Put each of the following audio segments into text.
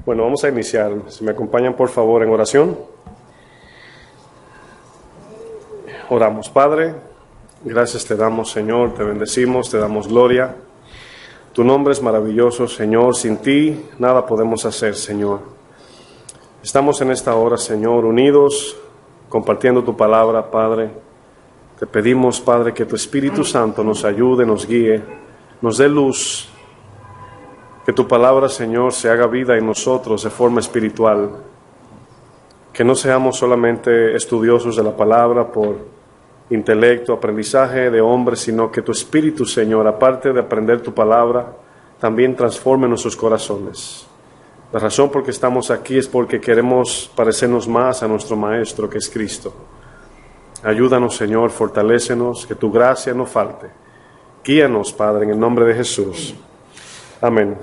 Bueno, vamos a iniciar. Si me acompañan, por favor, en oración. Oramos. Padre, gracias te damos, Señor, te bendecimos, te damos gloria. Tu nombre es maravilloso, Señor. Sin ti nada podemos hacer, Señor. Estamos en esta hora, Señor, unidos, compartiendo tu palabra, Padre. Te pedimos, Padre, que tu Espíritu Santo nos ayude, nos guíe, nos dé luz. Que tu palabra, Señor, se haga vida en nosotros de forma espiritual. Que no seamos solamente estudiosos de la palabra por intelecto, aprendizaje de hombres, sino que tu Espíritu, Señor, aparte de aprender tu palabra, también transforme nuestros corazones. La razón por que estamos aquí es porque queremos parecernos más a nuestro Maestro, que es Cristo. Ayúdanos, Señor, fortalécenos, que tu gracia no falte. Guíanos, Padre, en el nombre de Jesús. Amén.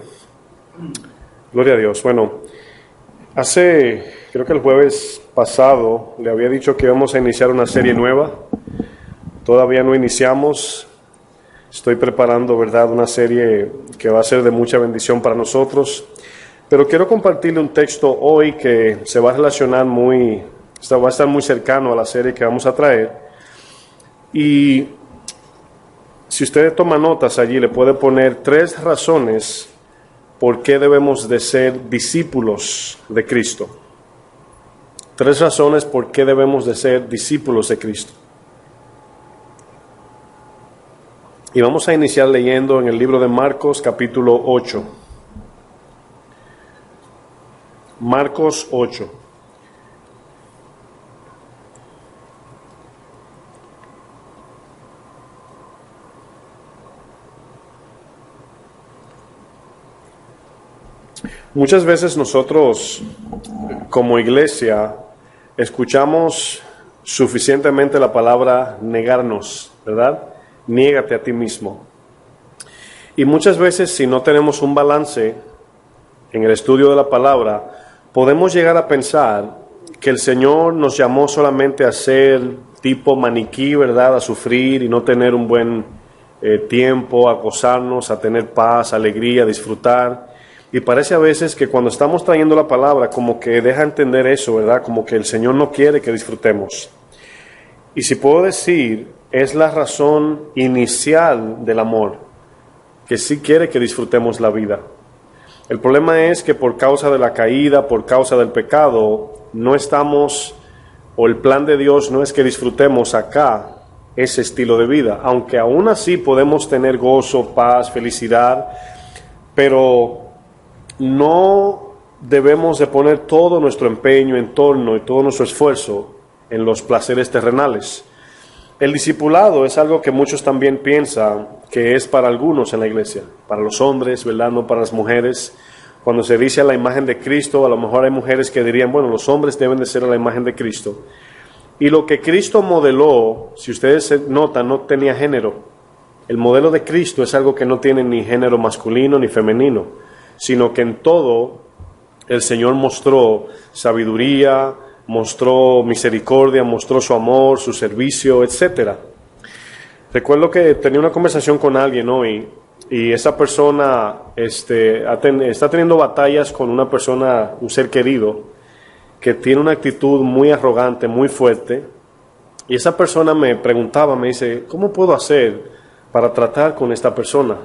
Gloria a Dios. Bueno, creo que el jueves pasado le había dicho que íbamos a iniciar una serie nueva. Todavía no iniciamos. Estoy preparando, ¿verdad?, una serie que va a ser de mucha bendición para nosotros. Pero quiero compartirle un texto hoy que se va a relacionar va a estar muy cercano a la serie que vamos a traer. Y si usted toma notas allí, le puede poner 3 razones por qué debemos de ser discípulos de Cristo. 3 razones por qué debemos de ser discípulos de Cristo. Y vamos a iniciar leyendo en el libro de Marcos, capítulo 8. Marcos 8. Muchas veces nosotros, como iglesia, escuchamos suficientemente la palabra negarnos, ¿verdad? Niégate a ti mismo. Y muchas veces, si no tenemos un balance en el estudio de la palabra, podemos llegar a pensar que el Señor nos llamó solamente a ser tipo maniquí, ¿verdad? A sufrir y no tener un buen tiempo, a gozarnos, a tener paz, alegría, a disfrutar. Y parece a veces que cuando estamos trayendo la palabra, como que deja entender eso, ¿verdad? Como que el Señor no quiere que disfrutemos. Y si puedo decir, es la razón inicial del amor, que sí quiere que disfrutemos la vida. El problema es que por causa de la caída, por causa del pecado, no estamos, o el plan de Dios no es que disfrutemos acá ese estilo de vida, aunque aún así podemos tener gozo, paz, felicidad, pero no debemos de poner todo nuestro empeño, entorno y todo nuestro esfuerzo en los placeres terrenales. El discipulado es algo que muchos también piensan que es para algunos en la iglesia, para los hombres, ¿verdad?, no para las mujeres. Cuando se dice a la imagen de Cristo, a lo mejor hay mujeres que dirían, bueno, los hombres deben de ser a la imagen de Cristo. Y lo que Cristo modeló, si ustedes notan, no tenía género. El modelo de Cristo es algo que no tiene ni género masculino ni femenino, sino que en todo el Señor mostró sabiduría, mostró misericordia, mostró su amor, su servicio, etc. Recuerdo que tenía una conversación con alguien hoy y esa persona está teniendo batallas con una persona, un ser querido, que tiene una actitud muy arrogante, muy fuerte. Y esa persona me preguntaba, me dice, ¿cómo puedo hacer para tratar con esta persona?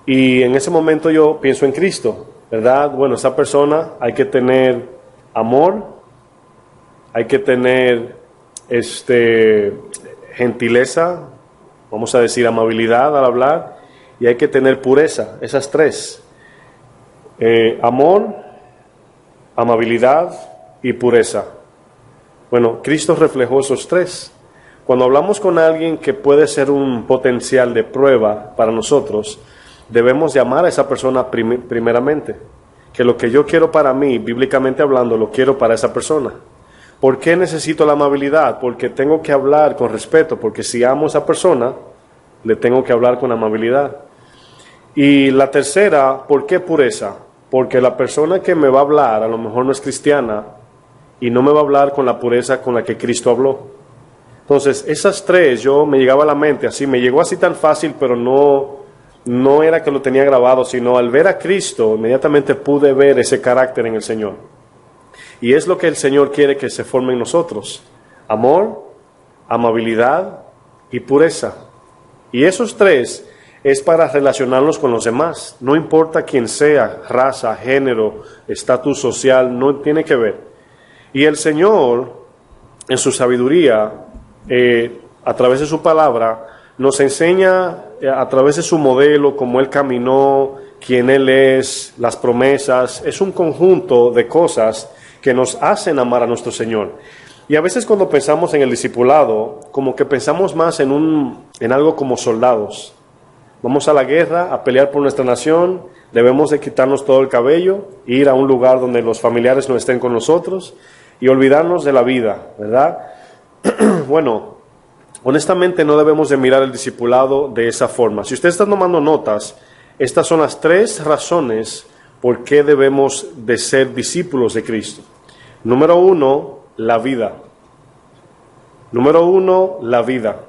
Y en ese momento yo pienso en Cristo, ¿verdad? Bueno, esa persona hay que tener amor, hay que tener gentileza, vamos a decir amabilidad al hablar, y hay que tener pureza, esas 3. Amor, amabilidad y pureza. Bueno, Cristo reflejó esos 3. Cuando hablamos con alguien que puede ser un potencial de prueba para nosotros, debemos llamar a esa persona primeramente. Que lo que yo quiero para mí, bíblicamente hablando, lo quiero para esa persona. ¿Por qué necesito la amabilidad? Porque tengo que hablar con respeto, porque si amo a esa persona, le tengo que hablar con amabilidad. Y la tercera, ¿por qué pureza? Porque la persona que me va a hablar a lo mejor no es cristiana y no me va a hablar con la pureza con la que Cristo habló. Entonces, esas 3 me llegaba a la mente así, me llegó así tan fácil, pero no no era que lo tenía grabado, sino al ver a Cristo, inmediatamente pude ver ese carácter en el Señor. Y es lo que el Señor quiere que se forme en nosotros: amor, amabilidad y pureza. Y esos tres es para relacionarnos con los demás. No importa quién sea, raza, género, estatus social, no tiene que ver. Y el Señor, en su sabiduría, a través de su palabra, nos enseña a través de su modelo, cómo Él caminó, quién Él es, las promesas. Es un conjunto de cosas que nos hacen amar a nuestro Señor. Y a veces cuando pensamos en el discipulado, como que pensamos más en algo como soldados. Vamos a la guerra a pelear por nuestra nación, debemos de quitarnos todo el cabello, ir a un lugar donde los familiares no estén con nosotros y olvidarnos de la vida, ¿verdad? Bueno, honestamente no debemos de mirar el discipulado de esa forma. Si usted está tomando notas, estas son las 3 razones por qué debemos de ser discípulos de Cristo. Número 1, la vida. Número 1, la vida.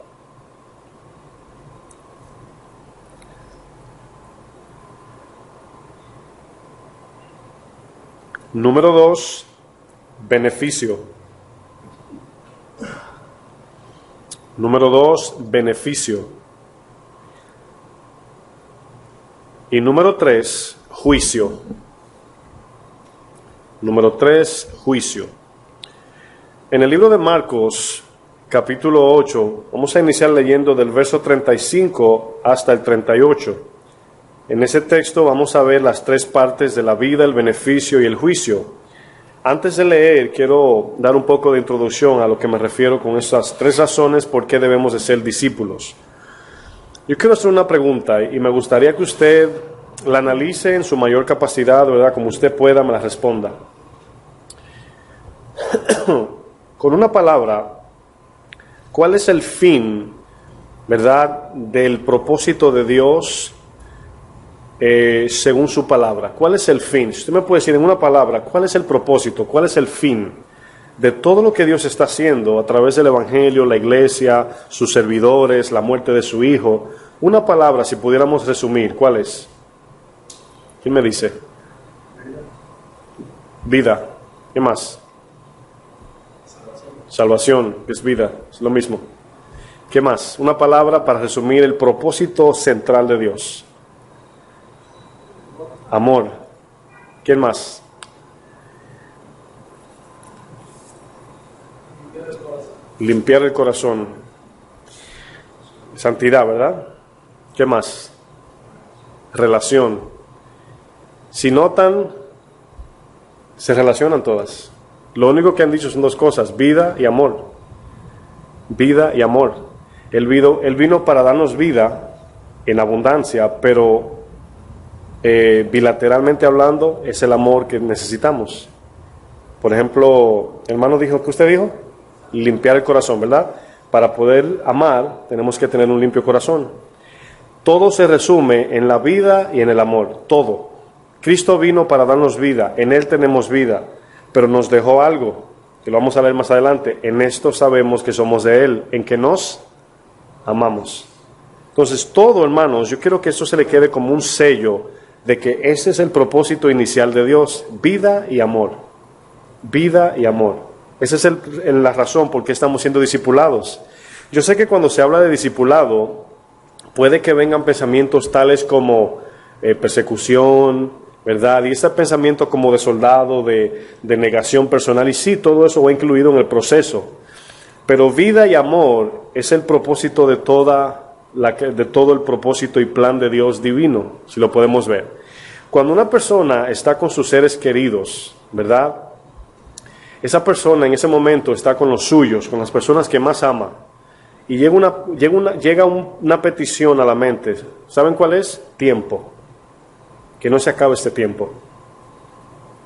Número 2, beneficio. Número 2, beneficio. Y número 3, juicio. Número 3, juicio. En el libro de Marcos, capítulo 8, vamos a iniciar leyendo del verso 35 hasta el 38. En ese texto vamos a ver las 3 partes de la vida, el beneficio y el juicio. Antes de leer, quiero dar un poco de introducción a lo que me refiero con esas 3 razones por qué debemos de ser discípulos. Yo quiero hacer una pregunta y me gustaría que usted la analice en su mayor capacidad, ¿verdad? Como usted pueda, me la responda. Con una palabra, ¿cuál es el fin, verdad, del propósito de Dios según su palabra? ¿Cuál es el fin? Si usted me puede decir en una palabra, ¿cuál es el propósito? ¿Cuál es el fin de todo lo que Dios está haciendo a través del Evangelio, la iglesia, sus servidores, la muerte de su Hijo? Una palabra, si pudiéramos resumir, ¿cuál es? ¿Quién me dice? Vida. ¿Qué más? Salvación, que es vida, es lo mismo. ¿Qué más? Una palabra para resumir el propósito central de Dios. Amor. ¿Quién más? Limpiar el corazón. Santidad, ¿verdad? ¿Qué más? Relación. Si notan, se relacionan todas. Lo único que han dicho son 2 cosas: vida y amor. Vida y amor. Él vino para darnos vida en abundancia, pero bilateralmente hablando, es el amor que necesitamos. Por ejemplo, el hermano dijo, ¿qué usted dijo? Limpiar el corazón, ¿verdad? Para poder amar, tenemos que tener un limpio corazón. Todo se resume en la vida y en el amor, todo. Cristo vino para darnos vida, en Él tenemos vida, pero nos dejó algo, que lo vamos a ver más adelante. En esto sabemos que somos de Él, en que nos amamos. Entonces, todo, hermanos, yo quiero que eso se le quede como un sello de que ese es el propósito inicial de Dios: vida y amor. Vida y amor. Esa es la razón por qué estamos siendo discipulados. Yo sé que cuando se habla de discipulado, puede que vengan pensamientos tales como persecución, ¿verdad? Y ese pensamiento como de soldado, de negación personal, y sí, todo eso va incluido en el proceso. Pero vida y amor es el propósito de todo el propósito y plan de Dios divino, si lo podemos ver. Cuando una persona está con sus seres queridos, ¿verdad? Esa persona en ese momento está con los suyos, con las personas que más ama, y llega una petición a la mente. ¿Saben cuál es? Tiempo. Que no se acabe este tiempo.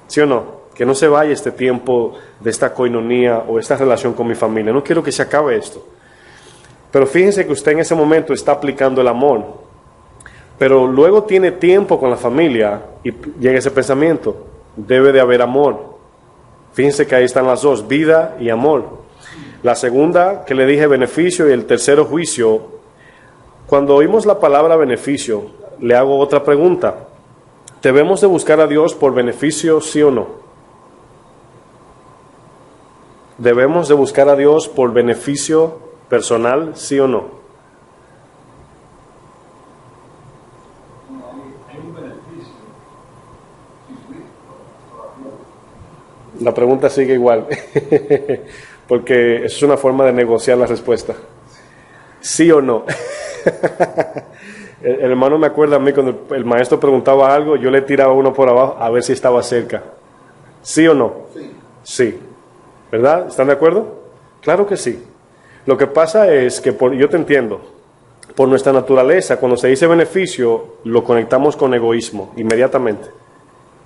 ¿Sí o no? Que no se vaya este tiempo de esta coinonía o esta relación con mi familia. No quiero que se acabe esto. Pero fíjense que usted en ese momento está aplicando el amor, pero luego tiene tiempo con la familia y llega ese pensamiento: debe de haber amor. Fíjense que ahí están las 2, vida y amor. La segunda que le dije, beneficio, y el tercero, juicio. Cuando oímos la palabra beneficio, le hago otra pregunta. ¿Debemos de buscar a Dios por beneficio, sí o no? ¿Debemos de buscar a Dios por beneficio personal, sí o no? La pregunta sigue igual, porque eso es una forma de negociar la respuesta. ¿Sí o no? El hermano me acuerda a mí cuando el maestro preguntaba algo, yo le tiraba uno por abajo a ver si estaba cerca. ¿Sí o no? Sí. ¿Verdad? ¿Están de acuerdo? Claro que sí. Lo que pasa es que, yo te entiendo, por nuestra naturaleza, cuando se dice beneficio, lo conectamos con egoísmo inmediatamente.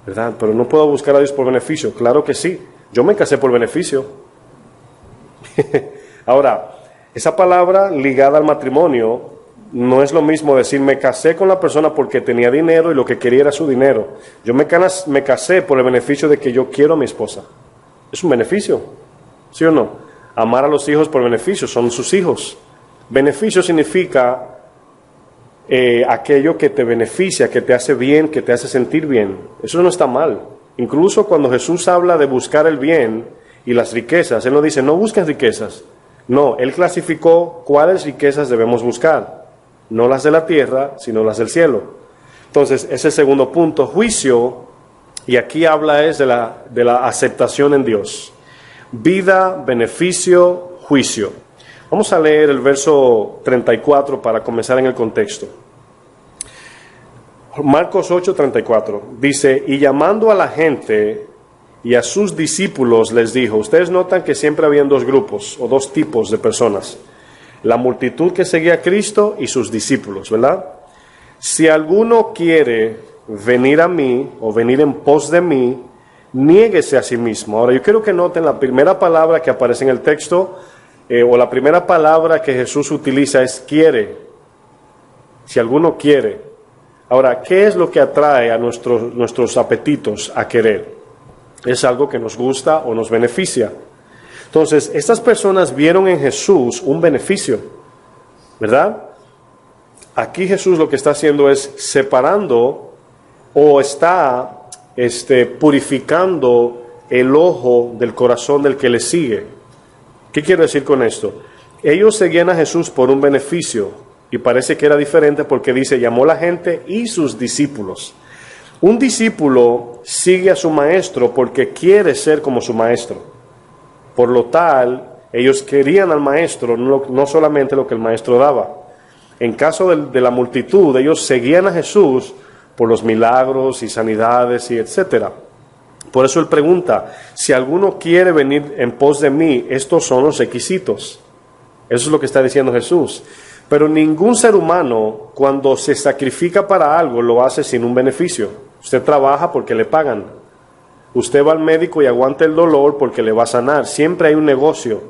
¿Verdad? Pero no puedo buscar a Dios por beneficio. Claro que sí. Yo me casé por beneficio. Ahora, esa palabra ligada al matrimonio no es lo mismo decir me casé con la persona porque tenía dinero y lo que quería era su dinero. Yo me casé por el beneficio de que yo quiero a mi esposa. Es un beneficio. ¿Sí o no? Amar a los hijos por beneficio. Son sus hijos. Beneficio significa aquello que te beneficia, que te hace bien, que te hace sentir bien. Eso no está mal. Incluso cuando Jesús habla de buscar el bien y las riquezas, Él no dice, no busques riquezas. No, Él clasificó cuáles riquezas debemos buscar. No las de la tierra, sino las del cielo. Entonces, ese es el segundo punto, juicio, y aquí habla es de la aceptación en Dios. Vida, beneficio, juicio. Vamos a leer el verso 34 para comenzar en el contexto. Marcos 8:34 dice, y llamando a la gente y a sus discípulos les dijo, ustedes notan que siempre habían dos grupos o dos tipos de personas, la multitud que seguía a Cristo y sus discípulos, ¿verdad? Si alguno quiere venir a mí o venir en pos de mí, niéguese a sí mismo. Ahora yo quiero que noten la primera palabra que aparece en el texto, o la primera palabra que Jesús utiliza es quiere. Si alguno quiere. Ahora, ¿qué es lo que atrae a nuestros apetitos a querer? Es algo que nos gusta o nos beneficia. Entonces, estas personas vieron en Jesús un beneficio, ¿verdad? Aquí Jesús lo que está haciendo es separando o está purificando el ojo del corazón del que le sigue. ¿Qué quiero decir con esto? Ellos seguían a Jesús por un beneficio y parece que era diferente porque dice, llamó la gente y sus discípulos. Un discípulo sigue a su maestro porque quiere ser como su maestro. Por lo tal, ellos querían al maestro, no solamente lo que el maestro daba. En caso de la multitud, ellos seguían a Jesús por los milagros y sanidades y etcétera. Por eso él pregunta, si alguno quiere venir en pos de mí, estos son los requisitos. Eso es lo que está diciendo Jesús. Pero ningún ser humano, cuando se sacrifica para algo, lo hace sin un beneficio. Usted trabaja porque le pagan. Usted va al médico y aguanta el dolor porque le va a sanar. Siempre hay un negocio.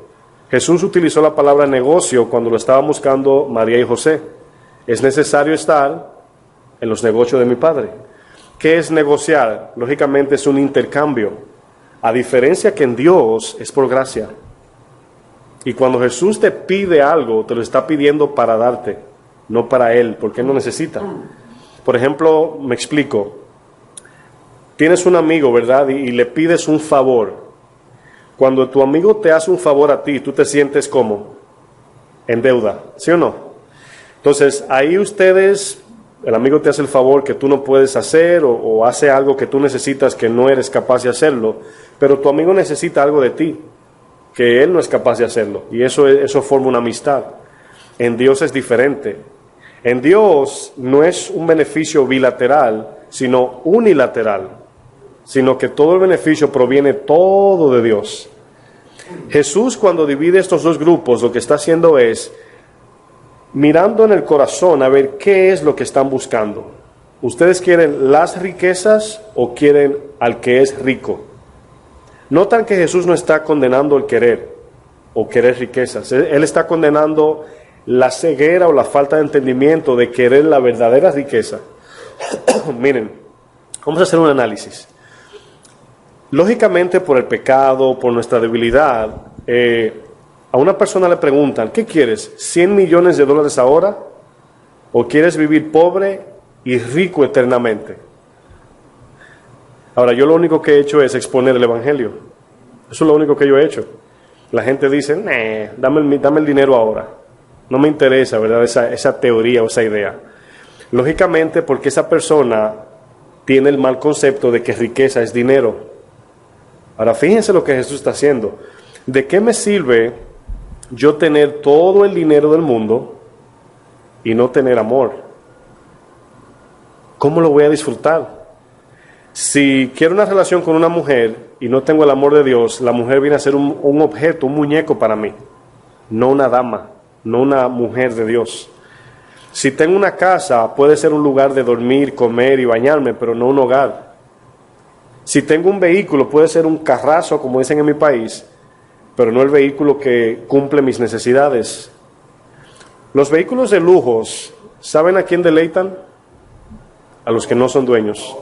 Jesús utilizó la palabra negocio cuando lo estaban buscando María y José. Es necesario estar en los negocios de mi Padre. ¿Qué es negociar? Lógicamente es un intercambio. A diferencia que en Dios es por gracia. Y cuando Jesús te pide algo, te lo está pidiendo para darte, no para Él, porque Él no necesita. Por ejemplo, me explico. Tienes un amigo, ¿verdad? Y le pides un favor. Cuando tu amigo te hace un favor a ti, tú te sientes como en deuda, ¿sí o no? Entonces, ahí el amigo te hace el favor que tú no puedes hacer o hace algo que tú necesitas que no eres capaz de hacerlo, pero tu amigo necesita algo de ti, que él no es capaz de hacerlo, y eso forma una amistad. En Dios es diferente. En Dios no es un beneficio bilateral, sino unilateral, sino que todo el beneficio proviene todo de Dios. Jesús, cuando divide estos dos grupos, lo que está haciendo es mirando en el corazón a ver qué es lo que están buscando. ¿Ustedes quieren las riquezas o quieren al que es rico? Notan que Jesús no está condenando el querer o querer riquezas. Él está condenando la ceguera o la falta de entendimiento de querer la verdadera riqueza. Miren, vamos a hacer un análisis. Lógicamente, por el pecado, por nuestra debilidad, a una persona le preguntan, ¿qué quieres? ¿$100 millones ahora? ¿O quieres vivir pobre y rico eternamente. Ahora, yo lo único que he hecho es exponer el Evangelio. Eso es lo único que yo he hecho. La gente dice, dame el dinero ahora. No me interesa, ¿verdad? Esa teoría o esa idea. Lógicamente, porque esa persona tiene el mal concepto de que riqueza es dinero. Ahora, fíjense lo que Jesús está haciendo. ¿De qué me sirve yo tener todo el dinero del mundo y no tener amor? ¿Cómo lo voy a disfrutar? Si quiero una relación con una mujer y no tengo el amor de Dios, la mujer viene a ser un objeto, un muñeco para mí, no una dama, no una mujer de Dios. Si tengo una casa, puede ser un lugar de dormir, comer y bañarme, pero no un hogar. Si tengo un vehículo, puede ser un carrazo, como dicen en mi país, pero no el vehículo que cumple mis necesidades. Los vehículos de lujos, ¿saben a quién deleitan? A los que no son dueños,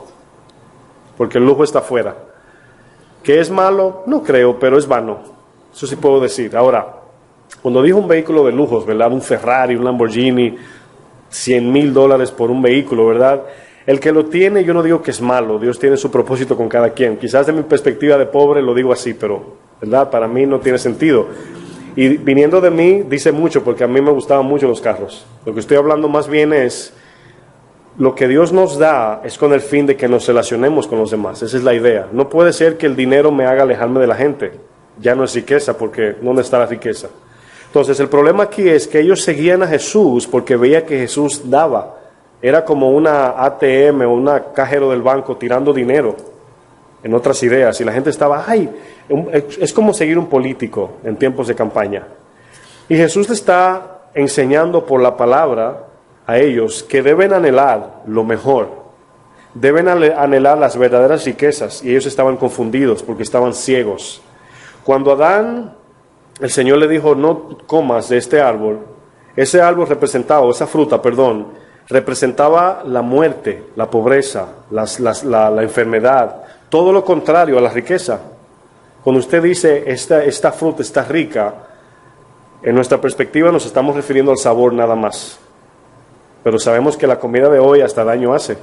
porque el lujo está afuera. ¿Qué es malo? No creo, pero es vano. Eso sí puedo decir. Ahora, cuando digo un vehículo de lujos, ¿verdad? Un Ferrari, un Lamborghini, $100,000 por un vehículo, ¿verdad? El que lo tiene, yo no digo que es malo. Dios tiene su propósito con cada quien. Quizás de mi perspectiva de pobre lo digo así, pero, ¿verdad? Para mí no tiene sentido. Y viniendo de mí, dice mucho, porque a mí me gustaban mucho los carros. Lo que estoy hablando más bien es, lo que Dios nos da es con el fin de que nos relacionemos con los demás. Esa es la idea. No puede ser que el dinero me haga alejarme de la gente. Ya no es riqueza, porque ¿dónde está la riqueza? Entonces, el problema aquí es que ellos seguían a Jesús porque veía que Jesús daba. Era como una ATM o una cajero del banco tirando dinero en otras ideas. Y la gente estaba, es como seguir un político en tiempos de campaña. Y Jesús le está enseñando por la palabra a ellos que deben anhelar lo mejor. Deben anhelar las verdaderas riquezas. Y ellos estaban confundidos porque estaban ciegos. Cuando Adán, el Señor le dijo, no comas de este árbol, ese árbol representaba, esa fruta, representaba la muerte, la pobreza, la enfermedad, todo lo contrario a la riqueza. Cuando usted dice, esta fruta está rica, en nuestra perspectiva nos estamos refiriendo al sabor nada más. Pero sabemos que la comida de hoy hasta daño hace.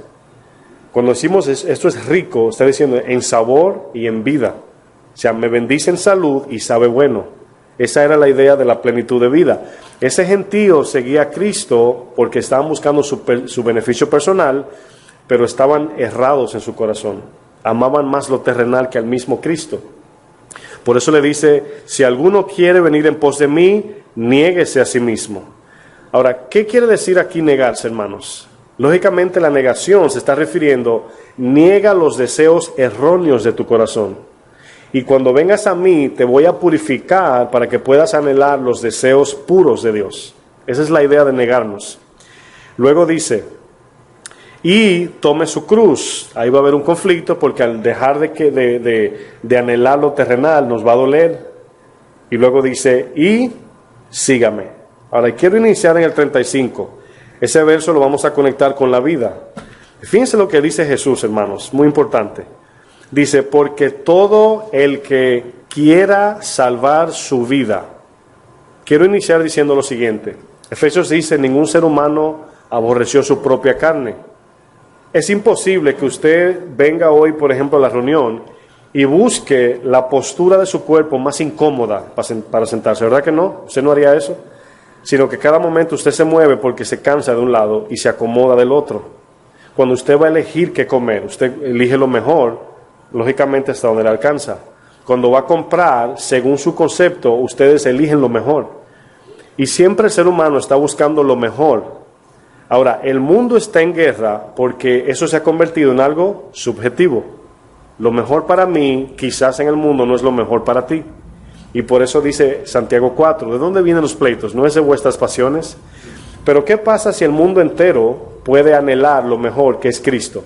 Cuando decimos esto es rico, está diciendo en sabor y en vida. O sea, me bendice en salud y sabe bueno. Esa era la idea de la plenitud de vida. Ese gentío seguía a Cristo porque estaban buscando su beneficio personal, pero estaban errados en su corazón. Amaban más lo terrenal que al mismo Cristo. Por eso le dice, si alguno quiere venir en pos de mí, niéguese a sí mismo. Ahora, ¿qué quiere decir aquí negarse, hermanos? Lógicamente la negación se está refiriendo, niega los deseos erróneos de tu corazón. Y cuando vengas a mí, te voy a purificar para que puedas anhelar los deseos puros de Dios. Esa es la idea de negarnos. Luego dice, y tome su cruz. Ahí va a haber un conflicto porque al dejar de anhelar lo terrenal nos va a doler. Y luego dice, y sígame. Ahora quiero iniciar en el 35. Ese verso lo vamos a conectar con la vida. Fíjense lo que dice Jesús, hermanos, muy importante. Dice, porque todo el que quiera salvar su vida. Quiero iniciar diciendo lo siguiente. Efesios dice, ningún ser humano aborreció su propia carne. Es imposible que usted venga hoy, por ejemplo, a la reunión y busque la postura de su cuerpo más incómoda para sentarse. ¿Verdad que no? Usted no haría eso. Sino que cada momento usted se mueve porque se cansa de un lado y se acomoda del otro. Cuando usted va a elegir qué comer, usted elige lo mejor, lógicamente hasta donde le alcanza. Cuando va a comprar, según su concepto, ustedes eligen lo mejor. Y siempre el ser humano está buscando lo mejor. Ahora, el mundo está en guerra porque eso se ha convertido en algo subjetivo. Lo mejor para mí, quizás en el mundo, no es lo mejor para ti. Y por eso dice Santiago 4, ¿de dónde vienen los pleitos? ¿No es de vuestras pasiones? Pero ¿qué pasa si el mundo entero puede anhelar lo mejor que es Cristo?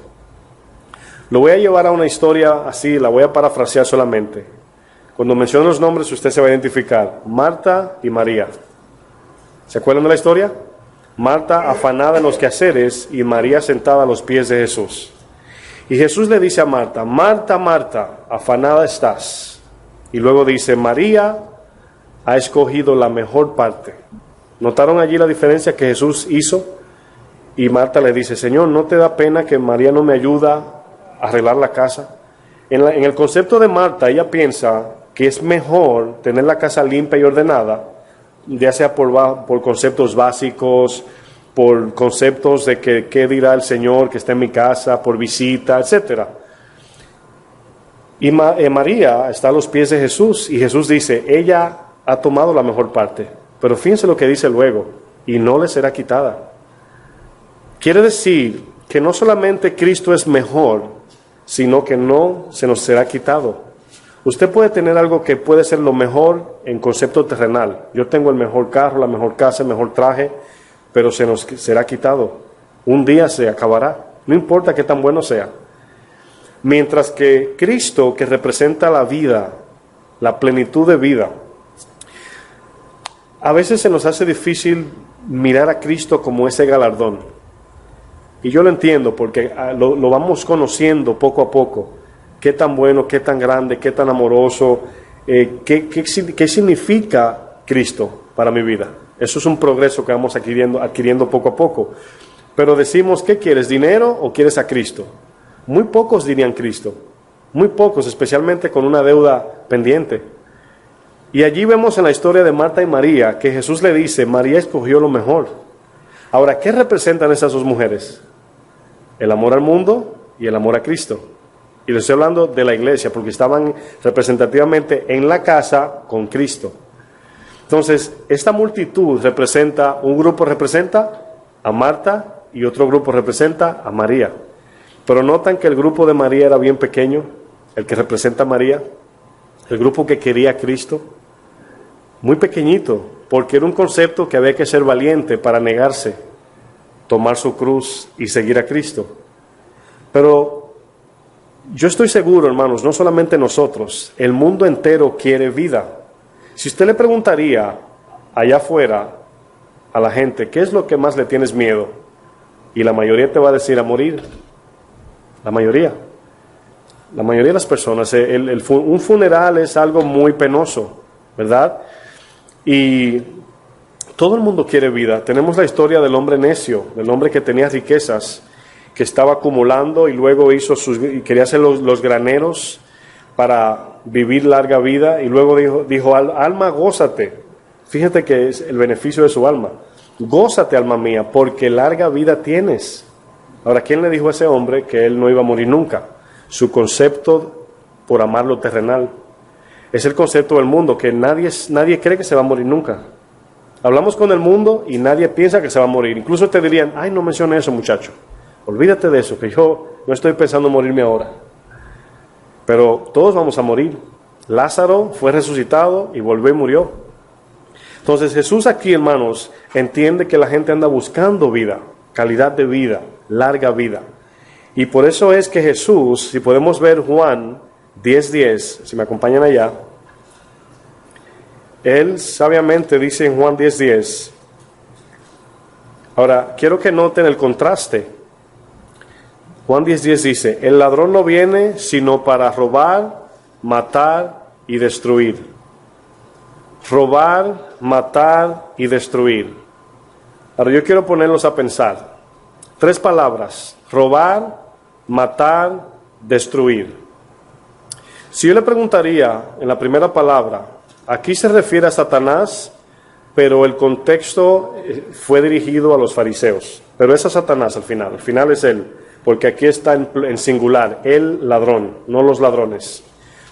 Lo voy a llevar a una historia así, la voy a parafrasear solamente. Cuando menciono los nombres usted se va a identificar. Marta y María. ¿Se acuerdan de la historia? Marta afanada en los quehaceres y María sentada a los pies de Jesús. Y Jesús le dice a Marta, Marta, Marta, afanada estás. Y luego dice, María ha escogido la mejor parte. ¿Notaron allí la diferencia que Jesús hizo? Y Marta le dice, Señor, ¿no te da pena que María no me ayuda a arreglar la casa? En el concepto de Marta, ella piensa que es mejor tener la casa limpia y ordenada, ya sea por conceptos básicos, por conceptos de que qué dirá el Señor que está en mi casa, por visita, etc. Y María está a los pies de Jesús, y Jesús dice, ella ha tomado la mejor parte, pero fíjense lo que dice luego, y no le será quitada. Quiere decir que no solamente Cristo es mejor, sino que no se nos será quitado. Usted puede tener algo que puede ser lo mejor en concepto terrenal. Yo tengo el mejor carro, la mejor casa, el mejor traje, pero se nos será quitado. Un día se acabará, no importa qué tan bueno sea. Mientras que Cristo, que representa la vida, la plenitud de vida, a veces se nos hace difícil mirar a Cristo como ese galardón. Y yo lo entiendo porque lo vamos conociendo poco a poco. Qué tan bueno, qué tan grande, qué tan amoroso, qué significa Cristo para mi vida. Eso es un progreso que vamos adquiriendo poco a poco. Pero decimos, ¿qué quieres? ¿Dinero o quieres a Cristo? Muy pocos dirían Cristo. Muy pocos, especialmente con una deuda pendiente. Y allí vemos en la historia de Marta y María que Jesús le dice, María escogió lo mejor. Ahora, ¿qué representan esas dos mujeres? El amor al mundo y el amor a Cristo. Y les estoy hablando de la iglesia, porque estaban representativamente en la casa con Cristo. Entonces, esta multitud representa, un grupo representa a Marta y otro grupo representa a María. Pero notan que el grupo de María era bien pequeño, el que representa a María, el grupo que quería a Cristo, muy pequeñito, porque era un concepto que había que ser valiente para negarse, tomar su cruz y seguir a Cristo. Pero yo estoy seguro, hermanos, no solamente nosotros, el mundo entero quiere vida. Si usted le preguntaría allá afuera a la gente, ¿qué es lo que más le tienes miedo? Y la mayoría te va a decir a morir. La mayoría de las personas. Un funeral es algo muy penoso, ¿verdad? Y todo el mundo quiere vida. Tenemos la historia del hombre necio, del hombre que tenía riquezas, que estaba acumulando y luego quería hacer los graneros para vivir larga vida, y luego dijo, alma, gózate. Fíjate que es el beneficio de su alma. Gózate, alma mía, porque larga vida tienes. Ahora, ¿quién le dijo a ese hombre que él no iba a morir nunca? Su concepto por amar lo terrenal. Es el concepto del mundo, que nadie cree que se va a morir nunca. Hablamos con el mundo y nadie piensa que se va a morir. Incluso te dirían, ay, no mencione eso, muchacho. Olvídate de eso, que yo no estoy pensando en morirme ahora. Pero todos vamos a morir. Lázaro fue resucitado y volvió y murió. Entonces Jesús aquí, hermanos, entiende que la gente anda buscando vida, calidad de vida, larga vida. Y por eso es que Jesús, si podemos ver Juan 10:10, si me acompañan allá, él sabiamente dice en Juan 10:10, ahora quiero que noten el contraste. Juan 10:10 dice, el ladrón no viene sino para robar, matar y destruir. Robar, matar y destruir. Ahora yo quiero ponerlos a pensar. 3 palabras: robar, matar, destruir. Si yo le preguntaría en la primera palabra, aquí se refiere a Satanás, pero el contexto fue dirigido a los fariseos. Pero es a Satanás al final es él, porque aquí está en singular, el ladrón, no los ladrones.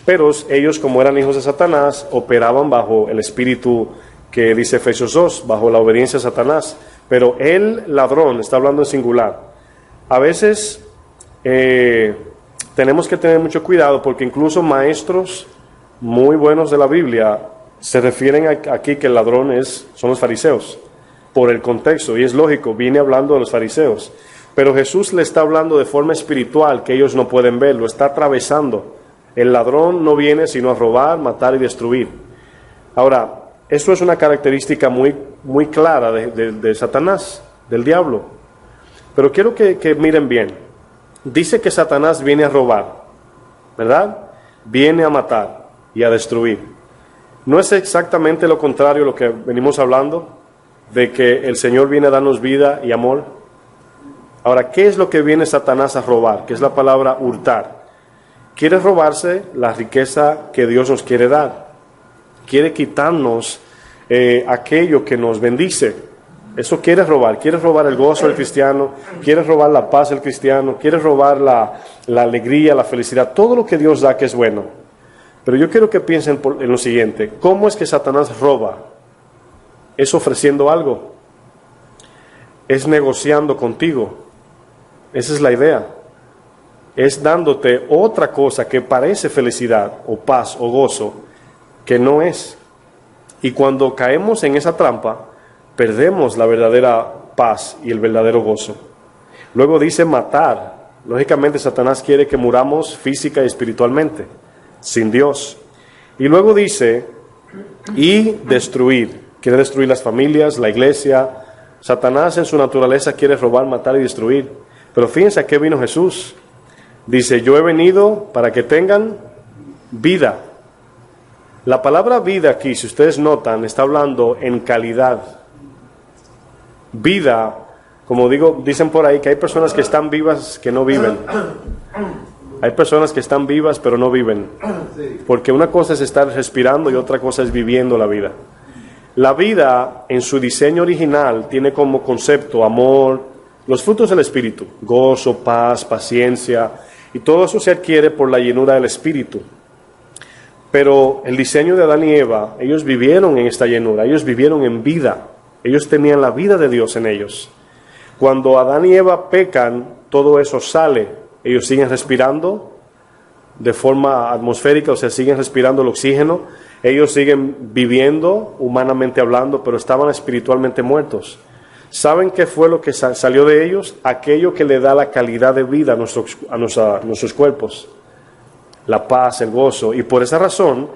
Pero ellos, como eran hijos de Satanás, operaban bajo el espíritu que dice Efesios 2, bajo la obediencia a Satanás. Pero el ladrón está hablando en singular. A veces tenemos que tener mucho cuidado, porque incluso maestros muy buenos de la Biblia se refieren aquí que el ladrón son los fariseos, por el contexto, y es lógico, viene hablando de los fariseos. Pero Jesús le está hablando de forma espiritual, que ellos no pueden ver, lo está atravesando. El ladrón no viene sino a robar, matar y destruir. Ahora, esto es una característica muy, muy clara de Satanás, del diablo. Pero quiero que miren bien. Dice que Satanás viene a robar, ¿verdad? Viene a matar y a destruir. ¿No es exactamente lo contrario a lo que venimos hablando? De que el Señor viene a darnos vida y amor. Ahora, ¿qué es lo que viene Satanás a robar? Que es la palabra hurtar. Quiere robarse la riqueza que Dios nos quiere dar. Quiere quitarnos aquello que nos bendice. Eso quiere robar el gozo del cristiano, quiere robar la paz del cristiano, quiere robar la alegría, la felicidad, todo lo que Dios da que es bueno. Pero yo quiero que piensen en lo siguiente: ¿cómo es que Satanás roba? Es ofreciendo algo, es negociando contigo, esa es la idea, es dándote otra cosa que parece felicidad o paz o gozo, que no es. Y cuando caemos en esa trampa, perdemos la verdadera paz y el verdadero gozo. Luego dice matar. Lógicamente Satanás quiere que muramos física y espiritualmente, sin Dios. Y luego dice, y destruir. Quiere destruir las familias, la iglesia. Satanás en su naturaleza quiere robar, matar y destruir. Pero fíjense a qué vino Jesús. Dice, yo he venido para que tengan vida. La palabra vida aquí, si ustedes notan, está hablando en calidad. Vida, como dicen por ahí que hay personas que están vivas que no viven. Hay personas que están vivas pero no viven. Porque una cosa es estar respirando y otra cosa es viviendo la vida. La vida en su diseño original tiene como concepto amor, los frutos del Espíritu, gozo, paz, paciencia, y todo eso se adquiere por la llenura del Espíritu. Pero el diseño de Adán y Eva, ellos vivieron en esta llenura, ellos vivieron en vida. Ellos tenían la vida de Dios en ellos. Cuando Adán y Eva pecan, todo eso sale. Ellos siguen respirando de forma atmosférica, o sea, siguen respirando el oxígeno. Ellos siguen viviendo, humanamente hablando, pero estaban espiritualmente muertos. ¿Saben qué fue lo que salió de ellos? Aquello que le da la calidad de vida a nuestros cuerpos. La paz, el gozo. Y por esa razón,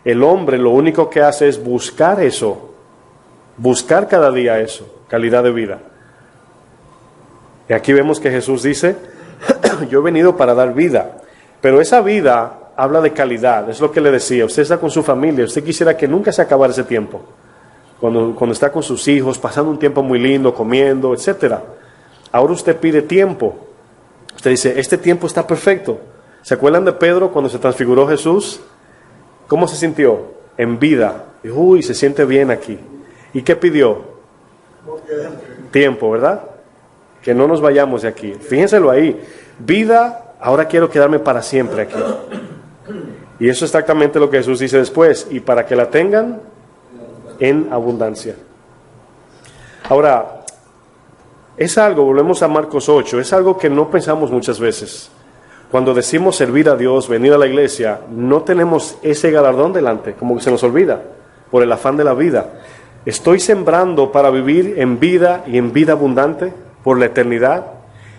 el hombre lo único que hace es buscar eso. Buscar cada día eso, calidad de vida. Y aquí vemos que Jesús dice, yo he venido para dar vida. Pero esa vida habla de calidad, es lo que le decía. Usted está con su familia, usted quisiera que nunca se acabara ese tiempo. Cuando está con sus hijos, pasando un tiempo muy lindo, comiendo, etc. Ahora usted pide tiempo. Usted dice, este tiempo está perfecto. ¿Se acuerdan de Pedro cuando se transfiguró Jesús? ¿Cómo se sintió? En vida. Y, uy, se siente bien aquí. ¿Y qué pidió? Tiempo, ¿verdad? Que no nos vayamos de aquí. Fíjenselo ahí. Vida, ahora quiero quedarme para siempre aquí. Y eso es exactamente lo que Jesús dice después. Y para que la tengan en abundancia. Ahora, es algo, volvemos a Marcos 8, es algo que no pensamos muchas veces. Cuando decimos servir a Dios, venir a la iglesia, no tenemos ese galardón delante, como que se nos olvida, por el afán de la vida. ¿Estoy sembrando para vivir en vida y en vida abundante por la eternidad?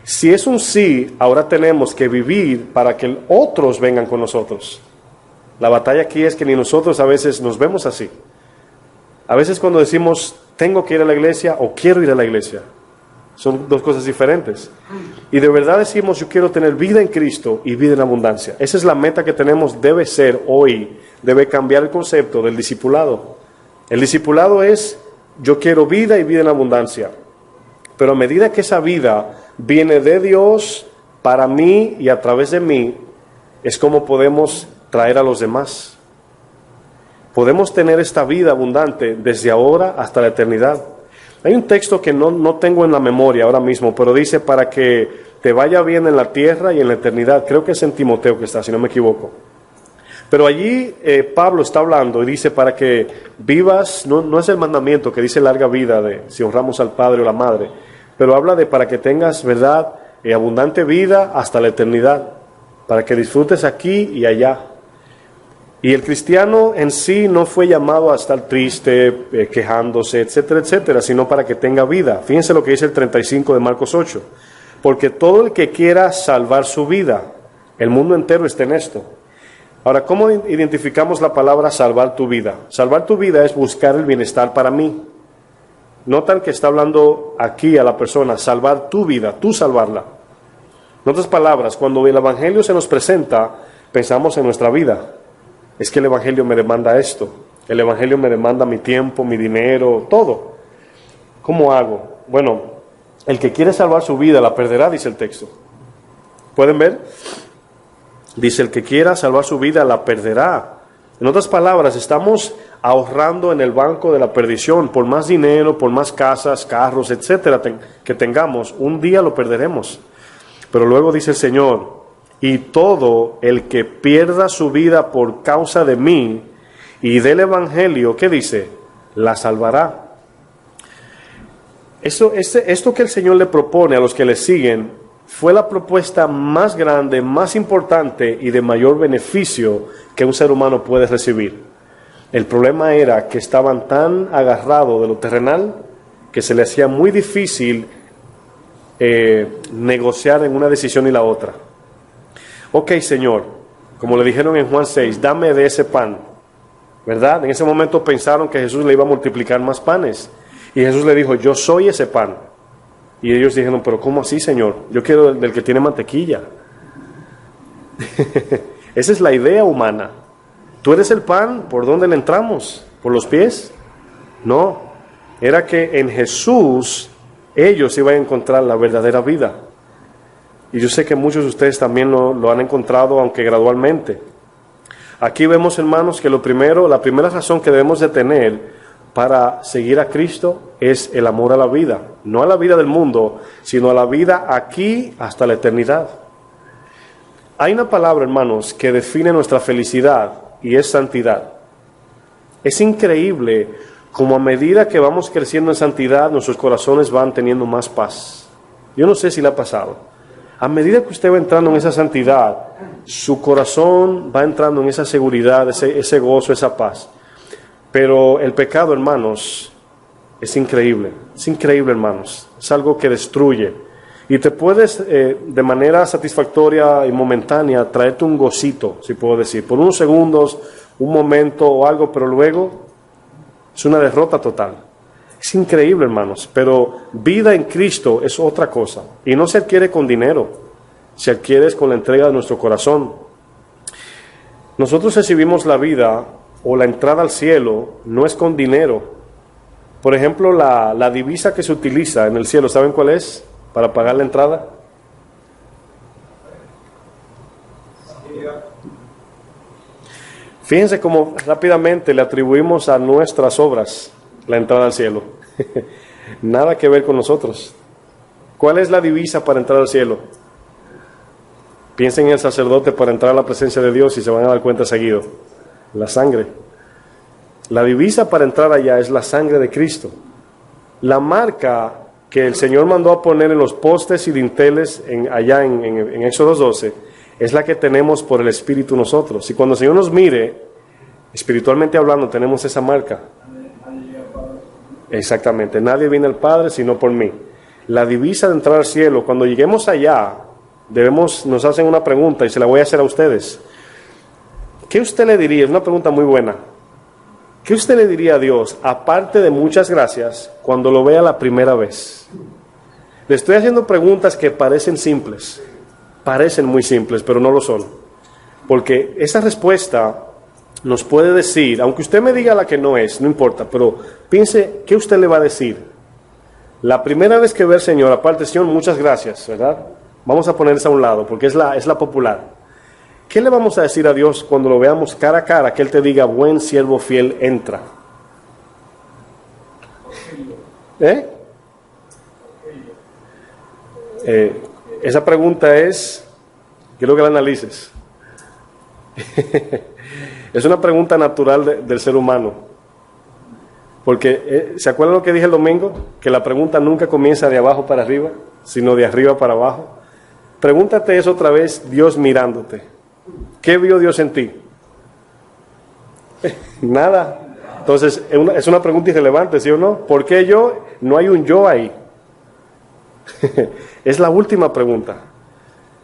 Si es un sí, ahora tenemos que vivir para que otros vengan con nosotros. La batalla aquí es que ni nosotros a veces nos vemos así. A veces cuando decimos, tengo que ir a la iglesia o quiero ir a la iglesia, son dos cosas diferentes. Y de verdad decimos, yo quiero tener vida en Cristo y vida en abundancia. Esa es la meta que tenemos, debe ser hoy, debe cambiar el concepto del discipulado. El discipulado es, yo quiero vida y vida en abundancia. Pero a medida que esa vida viene de Dios, para mí y a través de mí, es como podemos traer a los demás. Podemos tener esta vida abundante desde ahora hasta la eternidad. Hay un texto que no tengo en la memoria ahora mismo, pero dice para que te vaya bien en la tierra y en la eternidad. Creo que es en Timoteo que está, si no me equivoco. Pero allí Pablo está hablando y dice para que vivas, no es el mandamiento que dice larga vida, de si honramos al padre o la madre, pero habla de para que tengas, ¿verdad?, abundante vida hasta la eternidad, para que disfrutes aquí y allá. Y el cristiano en sí no fue llamado a estar triste, quejándose, etcétera, etcétera, sino para que tenga vida. Fíjense lo que dice el 35 de Marcos 8. Porque todo el que quiera salvar su vida, el mundo entero está en esto. Ahora, ¿cómo identificamos la palabra salvar tu vida? Salvar tu vida es buscar el bienestar para mí. Notan que está hablando aquí a la persona, salvar tu vida, tú salvarla. En otras palabras, cuando el Evangelio se nos presenta, pensamos en nuestra vida. Es que el Evangelio me demanda esto, el Evangelio me demanda mi tiempo, mi dinero, todo. ¿Cómo hago? Bueno, El que quiere salvar su vida la perderá, dice el texto. ¿Pueden ver? Dice, el que quiera salvar su vida la perderá. En otras palabras, estamos ahorrando en el banco de la perdición. Por más dinero, por más casas, carros, etcétera, que tengamos, un día lo perderemos. Pero luego dice el Señor, y todo el que pierda su vida por causa de mí y del Evangelio, ¿qué dice? La salvará. Esto que el Señor le propone a los que le siguen fue la propuesta más grande, más importante y de mayor beneficio que un ser humano puede recibir. El problema era que estaban tan agarrados de lo terrenal que se le hacía muy difícil negociar en una decisión y la otra. Ok, Señor, como le dijeron en Juan 6, dame de ese pan, ¿verdad? En ese momento pensaron que Jesús le iba a multiplicar más panes. Y Jesús le dijo, yo soy ese pan. Y ellos dijeron, pero ¿cómo así, Señor? Yo quiero del que tiene mantequilla. Esa es la idea humana. ¿Tú eres el pan? ¿Por dónde le entramos? ¿Por los pies? No. Era que en Jesús ellos iban a encontrar la verdadera vida. Y yo sé que muchos de ustedes también lo han encontrado, aunque gradualmente. Aquí vemos, hermanos, que la primera razón que debemos de tener para seguir a Cristo es el amor a la vida. No a la vida del mundo, sino a la vida aquí hasta la eternidad. Hay una palabra, hermanos, que define nuestra felicidad y es santidad. Es increíble como a medida que vamos creciendo en santidad, nuestros corazones van teniendo más paz. Yo no sé si le ha pasado. A medida que usted va entrando en esa santidad, su corazón va entrando en esa seguridad, ese gozo, esa paz. Pero el pecado, hermanos, es increíble, hermanos. Es algo que destruye. Y te puedes, de manera satisfactoria y momentánea, traerte un gocito, si puedo decir, por unos segundos, un momento o algo, pero luego es una derrota total. Es increíble, hermanos, pero vida en Cristo es otra cosa. Y no se adquiere con dinero, se adquiere con la entrega de nuestro corazón. Nosotros recibimos la vida o la entrada al cielo no es con dinero. Por ejemplo, la divisa que se utiliza en el cielo, ¿saben cuál es? Para pagar la entrada. Fíjense cómo rápidamente le atribuimos a nuestras obras la entrada al cielo. Nada que ver con nosotros. ¿Cuál es la divisa para entrar al cielo? Piensen en el sacerdote para entrar a la presencia de Dios y se van a dar cuenta seguido. La sangre. La divisa para entrar allá es la sangre de Cristo. La marca que el Señor mandó a poner en los postes y dinteles allá en Éxodo 12 es la que tenemos por el Espíritu nosotros. Y cuando el Señor nos mire, espiritualmente hablando, tenemos esa marca. Exactamente. Nadie viene al Padre sino por mí. La divisa de entrar al cielo, cuando lleguemos allá, nos hacen una pregunta y se la voy a hacer a ustedes. ¿Qué usted le diría? Es una pregunta muy buena. ¿Qué usted le diría a Dios, aparte de muchas gracias, cuando lo vea la primera vez? Le estoy haciendo preguntas que parecen simples, parecen muy simples, pero no lo son. Porque esa respuesta nos puede decir, aunque usted me diga la que no es, no importa, pero piense, ¿qué usted le va a decir? La primera vez que ve al Señor, aparte, Señor, muchas gracias, ¿verdad? Vamos a poner esa a un lado, porque es la popular. ¿Qué le vamos a decir a Dios cuando lo veamos cara a cara, que Él te diga, buen siervo fiel, entra? Esa pregunta quiero que la analices. Es una pregunta natural del ser humano. Porque, ¿se acuerdan lo que dije el domingo? Que la pregunta nunca comienza de abajo para arriba, sino de arriba para abajo. Pregúntate eso otra vez, Dios mirándote. ¿Qué vio Dios en ti? Nada. Entonces, es una pregunta irrelevante, ¿sí o no? ¿Por qué yo? No hay un yo ahí. Es la última pregunta.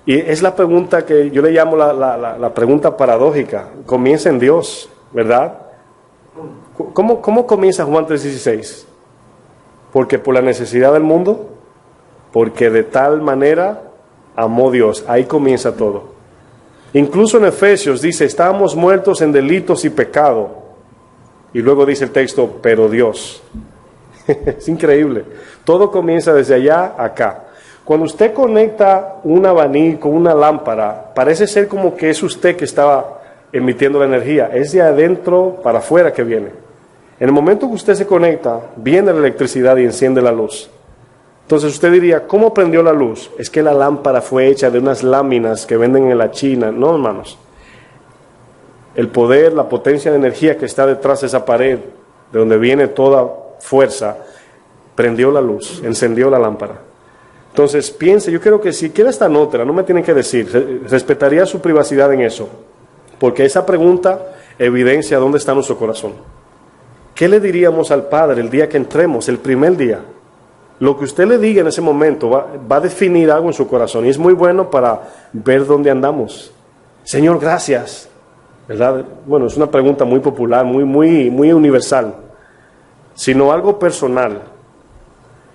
Y es la pregunta que yo le llamo la pregunta paradójica. Comienza en Dios, ¿verdad? ¿Cómo comienza Juan 3:16? Porque por la necesidad del mundo, porque de tal manera amó Dios. Ahí comienza todo. Incluso en Efesios dice, estábamos muertos en delitos y pecado. Y luego dice el texto, pero Dios. Es increíble. Todo comienza desde allá a acá. Cuando usted conecta un abanico, una lámpara, parece ser como que es usted que estaba emitiendo la energía. Es de adentro para afuera que viene. En el momento que usted se conecta, viene la electricidad y enciende la luz. Entonces usted diría, ¿cómo prendió la luz? Es que la lámpara fue hecha de unas láminas que venden en la China. No, hermanos. El poder, la potencia de energía que está detrás de esa pared, de donde viene toda fuerza, prendió la luz, encendió la lámpara. Entonces piense, yo creo que si quiere esta nota, no me tienen que decir, respetaría su privacidad en eso, porque esa pregunta evidencia dónde está nuestro corazón. ¿Qué le diríamos al Padre el día que entremos, el primer día? Lo que usted le diga en ese momento va a definir algo en su corazón, y es muy bueno para ver dónde andamos. Señor, gracias, ¿verdad? Bueno, es una pregunta muy popular, muy universal, sino algo personal.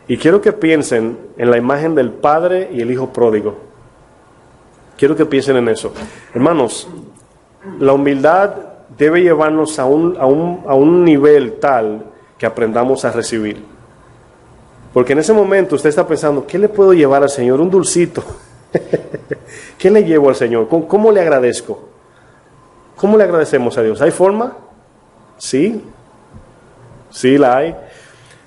Y quiero que piensen en la imagen del Padre y el Hijo pródigo. Quiero que piensen en eso. Hermanos, la humildad debe llevarnos a un nivel tal que aprendamos a recibir. Porque en ese momento usted está pensando, ¿qué le puedo llevar al Señor? Un dulcito. ¿Qué le llevo al Señor? ¿Cómo le agradezco? ¿Cómo le agradecemos a Dios? ¿Hay forma? Sí. Sí, la hay.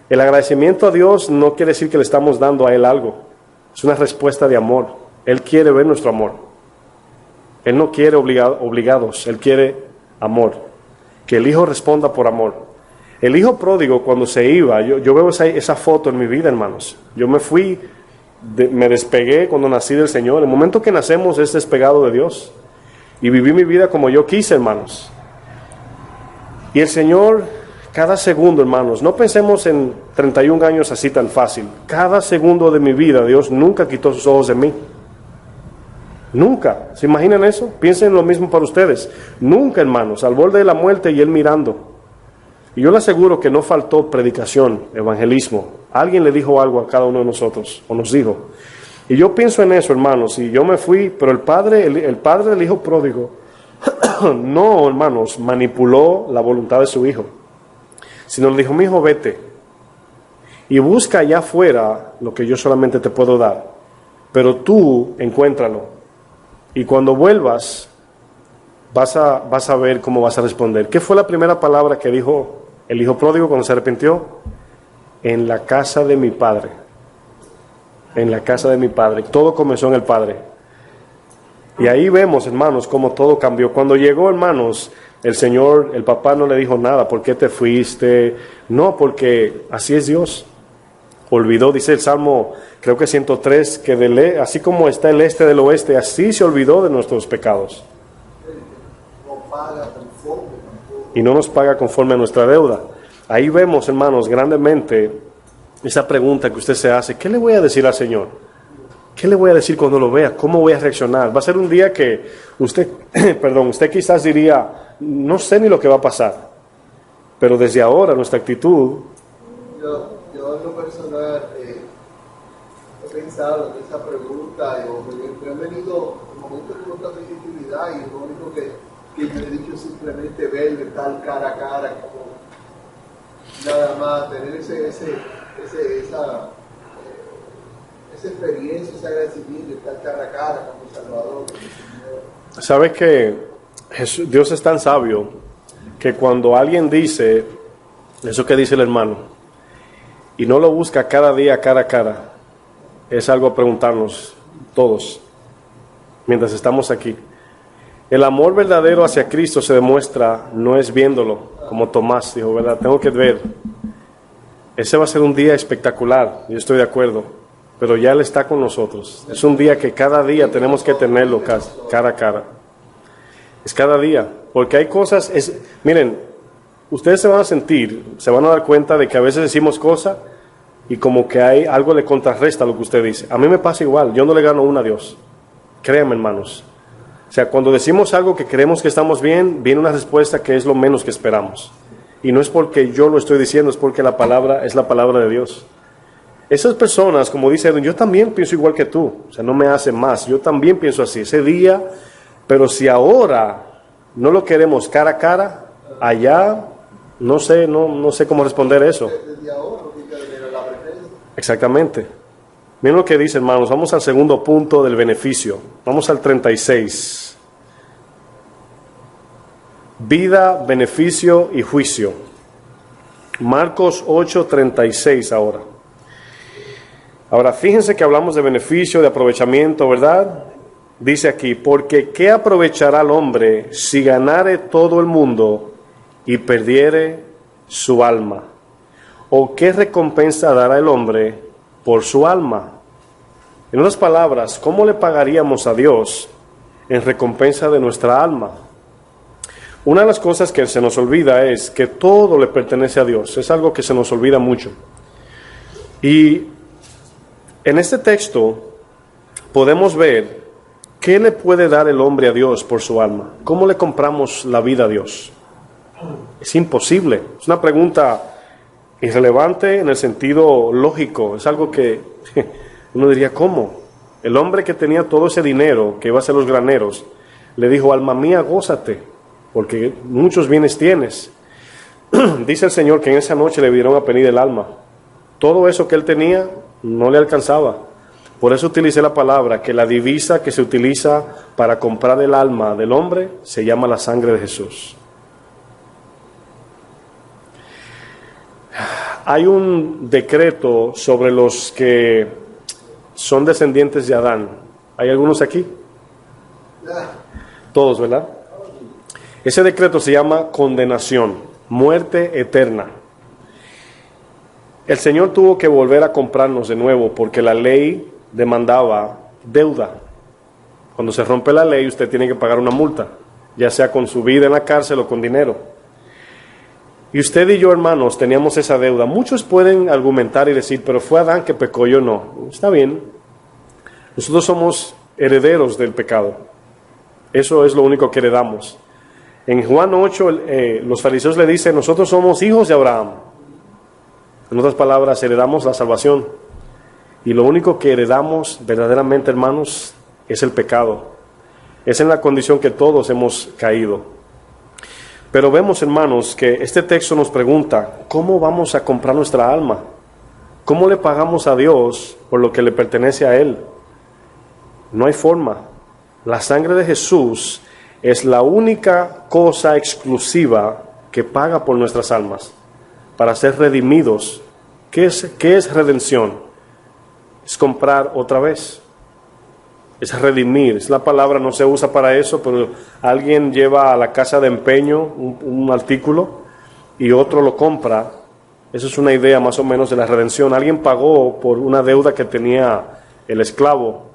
El agradecimiento a Dios no quiere decir que le estamos dando a Él algo. Es una respuesta de amor. Él quiere ver nuestro amor. Él no quiere obligados, Él quiere amor. Que el Hijo responda por amor. El Hijo pródigo cuando se iba, yo veo esa foto en mi vida, hermanos. Yo me fui, me despegué cuando nací del Señor. El momento que nacemos es despegado de Dios. Y viví mi vida como yo quise, hermanos. Y el Señor, cada segundo, hermanos, no pensemos en 31 años así tan fácil. Cada segundo de mi vida, Dios nunca quitó sus ojos de mí. Nunca. ¿Se imaginan eso? Piensen lo mismo para ustedes. Nunca, hermanos, al borde de la muerte y Él mirando. Y yo le aseguro que no faltó predicación, evangelismo. Alguien le dijo algo a cada uno de nosotros, o nos dijo. Y yo pienso en eso, hermanos, y yo me fui, pero el padre del Hijo pródigo, no, hermanos, manipuló la voluntad de su hijo, sino le dijo, mi hijo, vete, y busca allá afuera lo que yo solamente te puedo dar, pero tú encuéntralo, y cuando vuelvas, vas a ver cómo vas a responder. ¿Qué fue la primera palabra que dijo el Hijo pródigo cuando se arrepintió? En la casa de mi Padre. En la casa de mi Padre. Todo comenzó en el Padre. Y ahí vemos, hermanos, cómo todo cambió. Cuando llegó, hermanos, el Señor, el papá no le dijo nada. ¿Por qué te fuiste? No, porque así es Dios. Olvidó, dice el Salmo, creo que 103, que así como está el este del oeste, así se olvidó de nuestros pecados. Y no nos paga conforme a nuestra deuda. Ahí vemos, hermanos, grandemente esa pregunta que usted se hace. ¿Qué le voy a decir al Señor? ¿Qué le voy a decir cuando lo vea? ¿Cómo voy a reaccionar? Va a ser un día que usted, usted quizás diría, no sé ni lo que va a pasar. Pero desde ahora nuestra actitud... Yo en lo personal he pensado en esa pregunta, me han venido momentos de mucha sensibilidad y lo único que yo he dicho es simplemente ver de tal cara a cara, como nada más, tener esa experiencia, ese agradecimiento de estar cara a cara con mi Salvador, con mi Señor. ¿Sabes que Dios es tan sabio que cuando alguien dice eso que dice el hermano y no lo busca cada día cara a cara, es algo a preguntarnos todos mientras estamos aquí? El amor verdadero hacia Cristo se demuestra, no es viéndolo, como Tomás dijo, ¿verdad? Tengo que ver. Ese va a ser un día espectacular, yo estoy de acuerdo, pero ya Él está con nosotros. Es un día que cada día tenemos que tenerlo cara a cara. Es cada día, porque hay cosas, miren, ustedes se van a sentir, se van a dar cuenta de que a veces decimos cosas y como que hay algo le contrarresta a lo que usted dice. A mí me pasa igual, yo no le gano una a Dios. Créanme, hermanos. O sea, cuando decimos algo que creemos que estamos bien, viene una respuesta que es lo menos que esperamos. Y no es porque yo lo estoy diciendo, es porque la palabra es la palabra de Dios. Esas personas, como dice Edwin, yo también pienso igual que tú. O sea, no me hace más. Yo también pienso así. Ese día, pero si ahora no lo queremos cara a cara, allá, no sé cómo responder eso. Desde ahora, Exactamente. Miren lo que dice, hermanos. Vamos al segundo punto del beneficio. Vamos al 36. Vida, beneficio y juicio. Marcos 8:36 ahora. Ahora, fíjense que hablamos de beneficio, de aprovechamiento, ¿verdad? Dice aquí, porque ¿qué aprovechará el hombre si ganare todo el mundo y perdiere su alma? ¿O qué recompensa dará el hombre por su alma? En otras palabras, ¿cómo le pagaríamos a Dios en recompensa de nuestra alma? Una de las cosas que se nos olvida es que todo le pertenece a Dios. Es algo que se nos olvida mucho. Y en este texto podemos ver qué le puede dar el hombre a Dios por su alma. ¿Cómo le compramos la vida a Dios? Es imposible. Es una pregunta irrelevante en el sentido lógico. Es algo que uno diría, ¿cómo? El hombre que tenía todo ese dinero, que iba a ser los graneros, le dijo, alma mía, gózate, porque muchos bienes tienes. Dice el Señor que en esa noche le vieron a pedir el alma. Todo eso que él tenía no le alcanzaba. Por eso utilicé la palabra, que la divisa que se utiliza para comprar el alma del hombre se llama la sangre de Jesús. Hay un decreto sobre los que son descendientes de Adán. ¿Hay algunos aquí? Todos, ¿verdad? Ese decreto se llama condenación, muerte eterna. El Señor tuvo que volver a comprarnos de nuevo porque la ley demandaba deuda. Cuando se rompe la ley, usted tiene que pagar una multa, ya sea con su vida en la cárcel o con dinero. Y usted y yo, hermanos, teníamos esa deuda. Muchos pueden argumentar y decir, pero fue Adán que pecó, yo no. Está bien. Nosotros somos herederos del pecado. Eso es lo único que heredamos. En Juan 8, los fariseos le dicen, nosotros somos hijos de Abraham. En otras palabras, heredamos la salvación. Y lo único que heredamos verdaderamente, hermanos, es el pecado. Es en la condición que todos hemos caído. Pero vemos, hermanos, que este texto nos pregunta, ¿cómo vamos a comprar nuestra alma? ¿Cómo le pagamos a Dios por lo que le pertenece a Él? No hay forma. La sangre de Jesús es la única cosa exclusiva que paga por nuestras almas, para ser redimidos. ¿Qué es redención? Es comprar otra vez. Es redimir. La palabra no se usa para eso, pero alguien lleva a la casa de empeño un artículo y otro lo compra. Eso es una idea más o menos de la redención. Alguien pagó por una deuda que tenía el esclavo.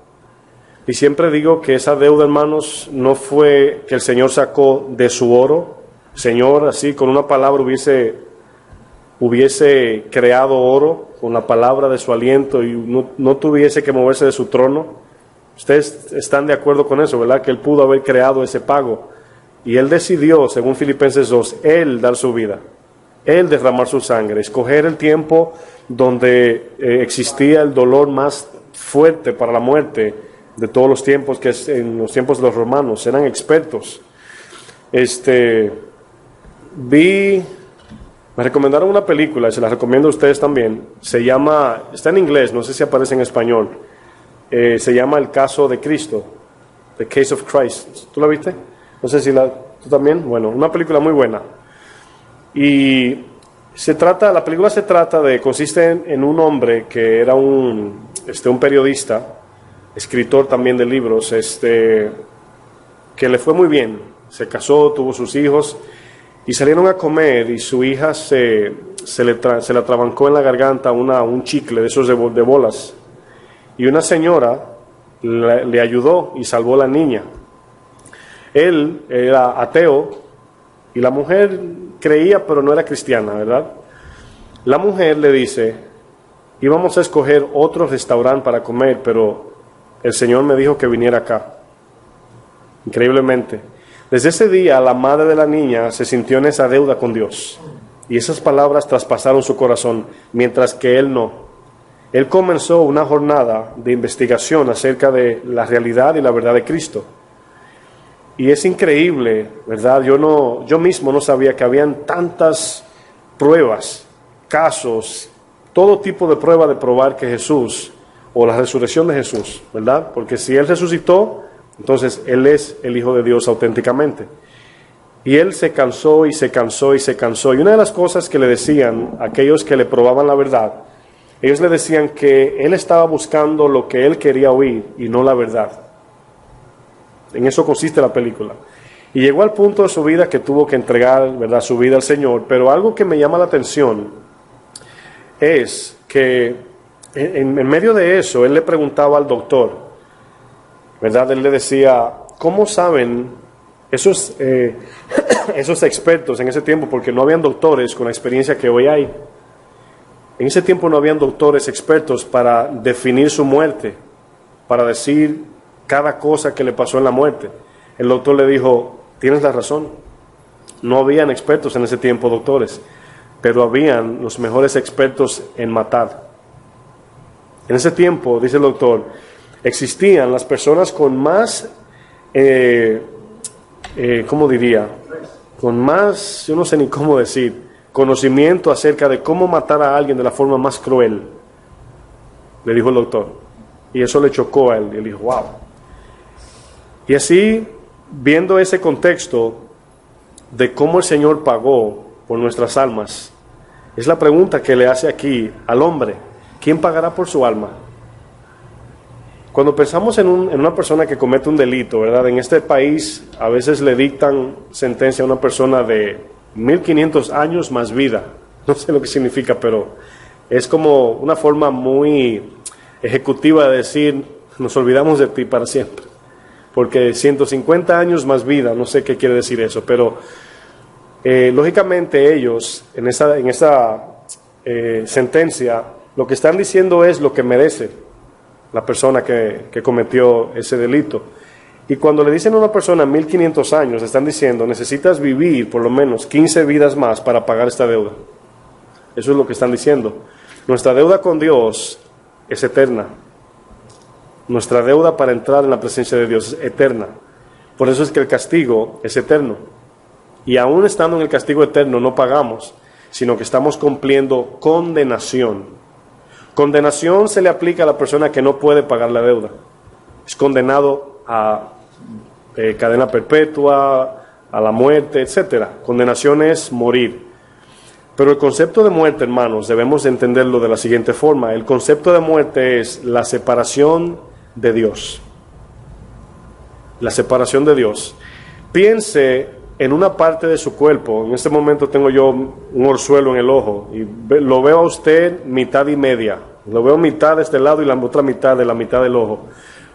Y siempre digo que esa deuda, hermanos, no fue que el Señor sacó de su oro. Señor, así con una palabra hubiese creado oro, con la palabra de su aliento, y no tuviese que moverse de su trono. Ustedes están de acuerdo con eso, ¿verdad? Que Él pudo haber creado ese pago. Y Él decidió, según Filipenses 2, Él dar su vida, Él derramar su sangre, escoger el tiempo donde existía el dolor más fuerte para la muerte de todos los tiempos, que es en los tiempos de los romanos. Eran expertos. Me recomendaron una película, y se la recomiendo a ustedes también. Se llama, está en inglés, no sé si aparece en español. Se llama El caso de Cristo, The Case of Christ. ¿Tú la viste? No sé si ¿tú también? Bueno, una película muy buena. Y la película consiste en un hombre que era un periodista, escritor también de libros, que le fue muy bien. Se casó, tuvo sus hijos y salieron a comer, y su hija se le atrabancó en la garganta un chicle de esos de bolas. Y una señora le ayudó y salvó a la niña. Él era ateo y la mujer creía, pero no era cristiana, ¿verdad? La mujer le dice, íbamos a escoger otro restaurante para comer, pero el Señor me dijo que viniera acá. Increíblemente. Desde ese día, la madre de la niña se sintió en esa deuda con Dios. Y esas palabras traspasaron su corazón, mientras que él no. Él comenzó una jornada de investigación acerca de la realidad y la verdad de Cristo. Y es increíble, ¿verdad? Yo mismo no sabía que habían tantas pruebas, casos todo tipo de prueba de probar que Jesús, o la resurrección de Jesús, ¿verdad? Porque si Él resucitó, entonces Él es el Hijo de Dios auténticamente. Y Él se cansó y se cansó y se cansó. Y una de las cosas que le decían a aquellos que le probaban la verdad, ellos le decían que Él estaba buscando lo que Él quería oír y no la verdad. En eso consiste la película. Y llegó al punto de su vida que tuvo que entregar, ¿verdad?, su vida al Señor. Pero algo que me llama la atención es que en medio de eso, Él le preguntaba al doctor, ¿verdad? Él le decía, ¿cómo saben esos expertos en ese tiempo? Porque no habían doctores con la experiencia que hoy hay. En ese tiempo no habían doctores expertos para definir su muerte, para decir cada cosa que le pasó en la muerte. El doctor le dijo, tienes la razón. No habían expertos en ese tiempo, doctores, pero habían los mejores expertos en matar. En ese tiempo, dice el doctor, existían las personas con más, ¿cómo diría? Con más, yo no sé ni cómo decir, conocimiento acerca de cómo matar a alguien de la forma más cruel, le dijo el doctor. Y eso le chocó a él, y él dijo, wow. Y así, viendo ese contexto de cómo el Señor pagó por nuestras almas, es la pregunta que le hace aquí al hombre. ¿Quién pagará por su alma? Cuando pensamos en una persona que comete un delito, ¿verdad? En este país a veces le dictan sentencia a una persona de 1500 años más vida. No sé lo que significa, pero es como una forma muy ejecutiva de decir, nos olvidamos de ti para siempre. Porque 150 años más vida, no sé qué quiere decir eso, pero lógicamente ellos en esa sentencia lo que están diciendo es lo que merece la persona que cometió ese delito. Y cuando le dicen a una persona 1500 años, están diciendo, necesitas vivir por lo menos 15 vidas más para pagar esta deuda. Eso es lo que están diciendo. Nuestra deuda con Dios es eterna. Nuestra deuda para entrar en la presencia de Dios es eterna. Por eso es que el castigo es eterno. Y aún estando en el castigo eterno no pagamos, sino que estamos cumpliendo condenación. Condenación se le aplica a la persona que no puede pagar la deuda. Es condenado a cadena perpetua, a la muerte, etc. Condenación es morir. Pero el concepto de muerte, hermanos, debemos de entenderlo de la siguiente forma. El concepto de muerte es la separación de Dios. La separación de Dios. Piense en una parte de su cuerpo. En este momento tengo yo un orzuelo en el ojo y lo veo a usted mitad y media. Lo veo mitad de este lado y la otra mitad de la mitad del ojo.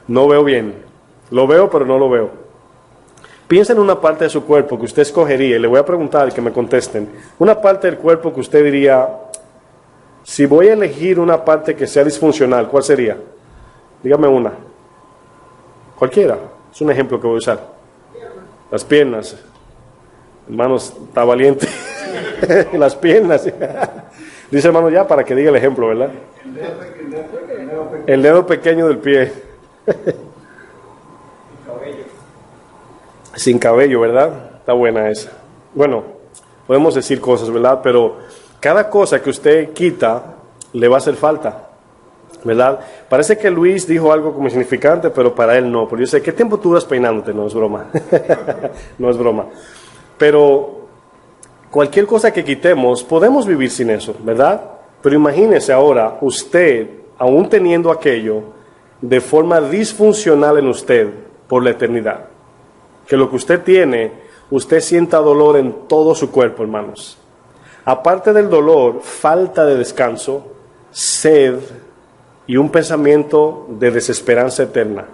No veo bien. Lo veo, pero no lo veo. Piensa en una parte de su cuerpo que usted escogería, y le voy a preguntar y que me contesten. Una parte del cuerpo que usted diría, si voy a elegir una parte que sea disfuncional, ¿cuál sería? Dígame una. Cualquiera. Es un ejemplo que voy a usar. Las piernas. Hermanos, está valiente. Las piernas. Dice hermano ya para que diga el ejemplo, ¿verdad? El dedo pequeño del pie. Sin cabello, ¿verdad? Está buena esa. Bueno, podemos decir cosas, ¿verdad? Pero cada cosa que usted quita le va a hacer falta, ¿verdad? Parece que Luis dijo algo como significante, pero para él no. Porque yo sé, ¿qué tiempo tú duras peinándote? No es broma. No es broma. Pero cualquier cosa que quitemos, podemos vivir sin eso, ¿verdad? Pero imagínese ahora, usted, aún teniendo aquello, de forma disfuncional en usted por la eternidad. Que lo que usted tiene, usted sienta dolor en todo su cuerpo, hermanos. Aparte del dolor, falta de descanso, sed y un pensamiento de desesperanza eterna.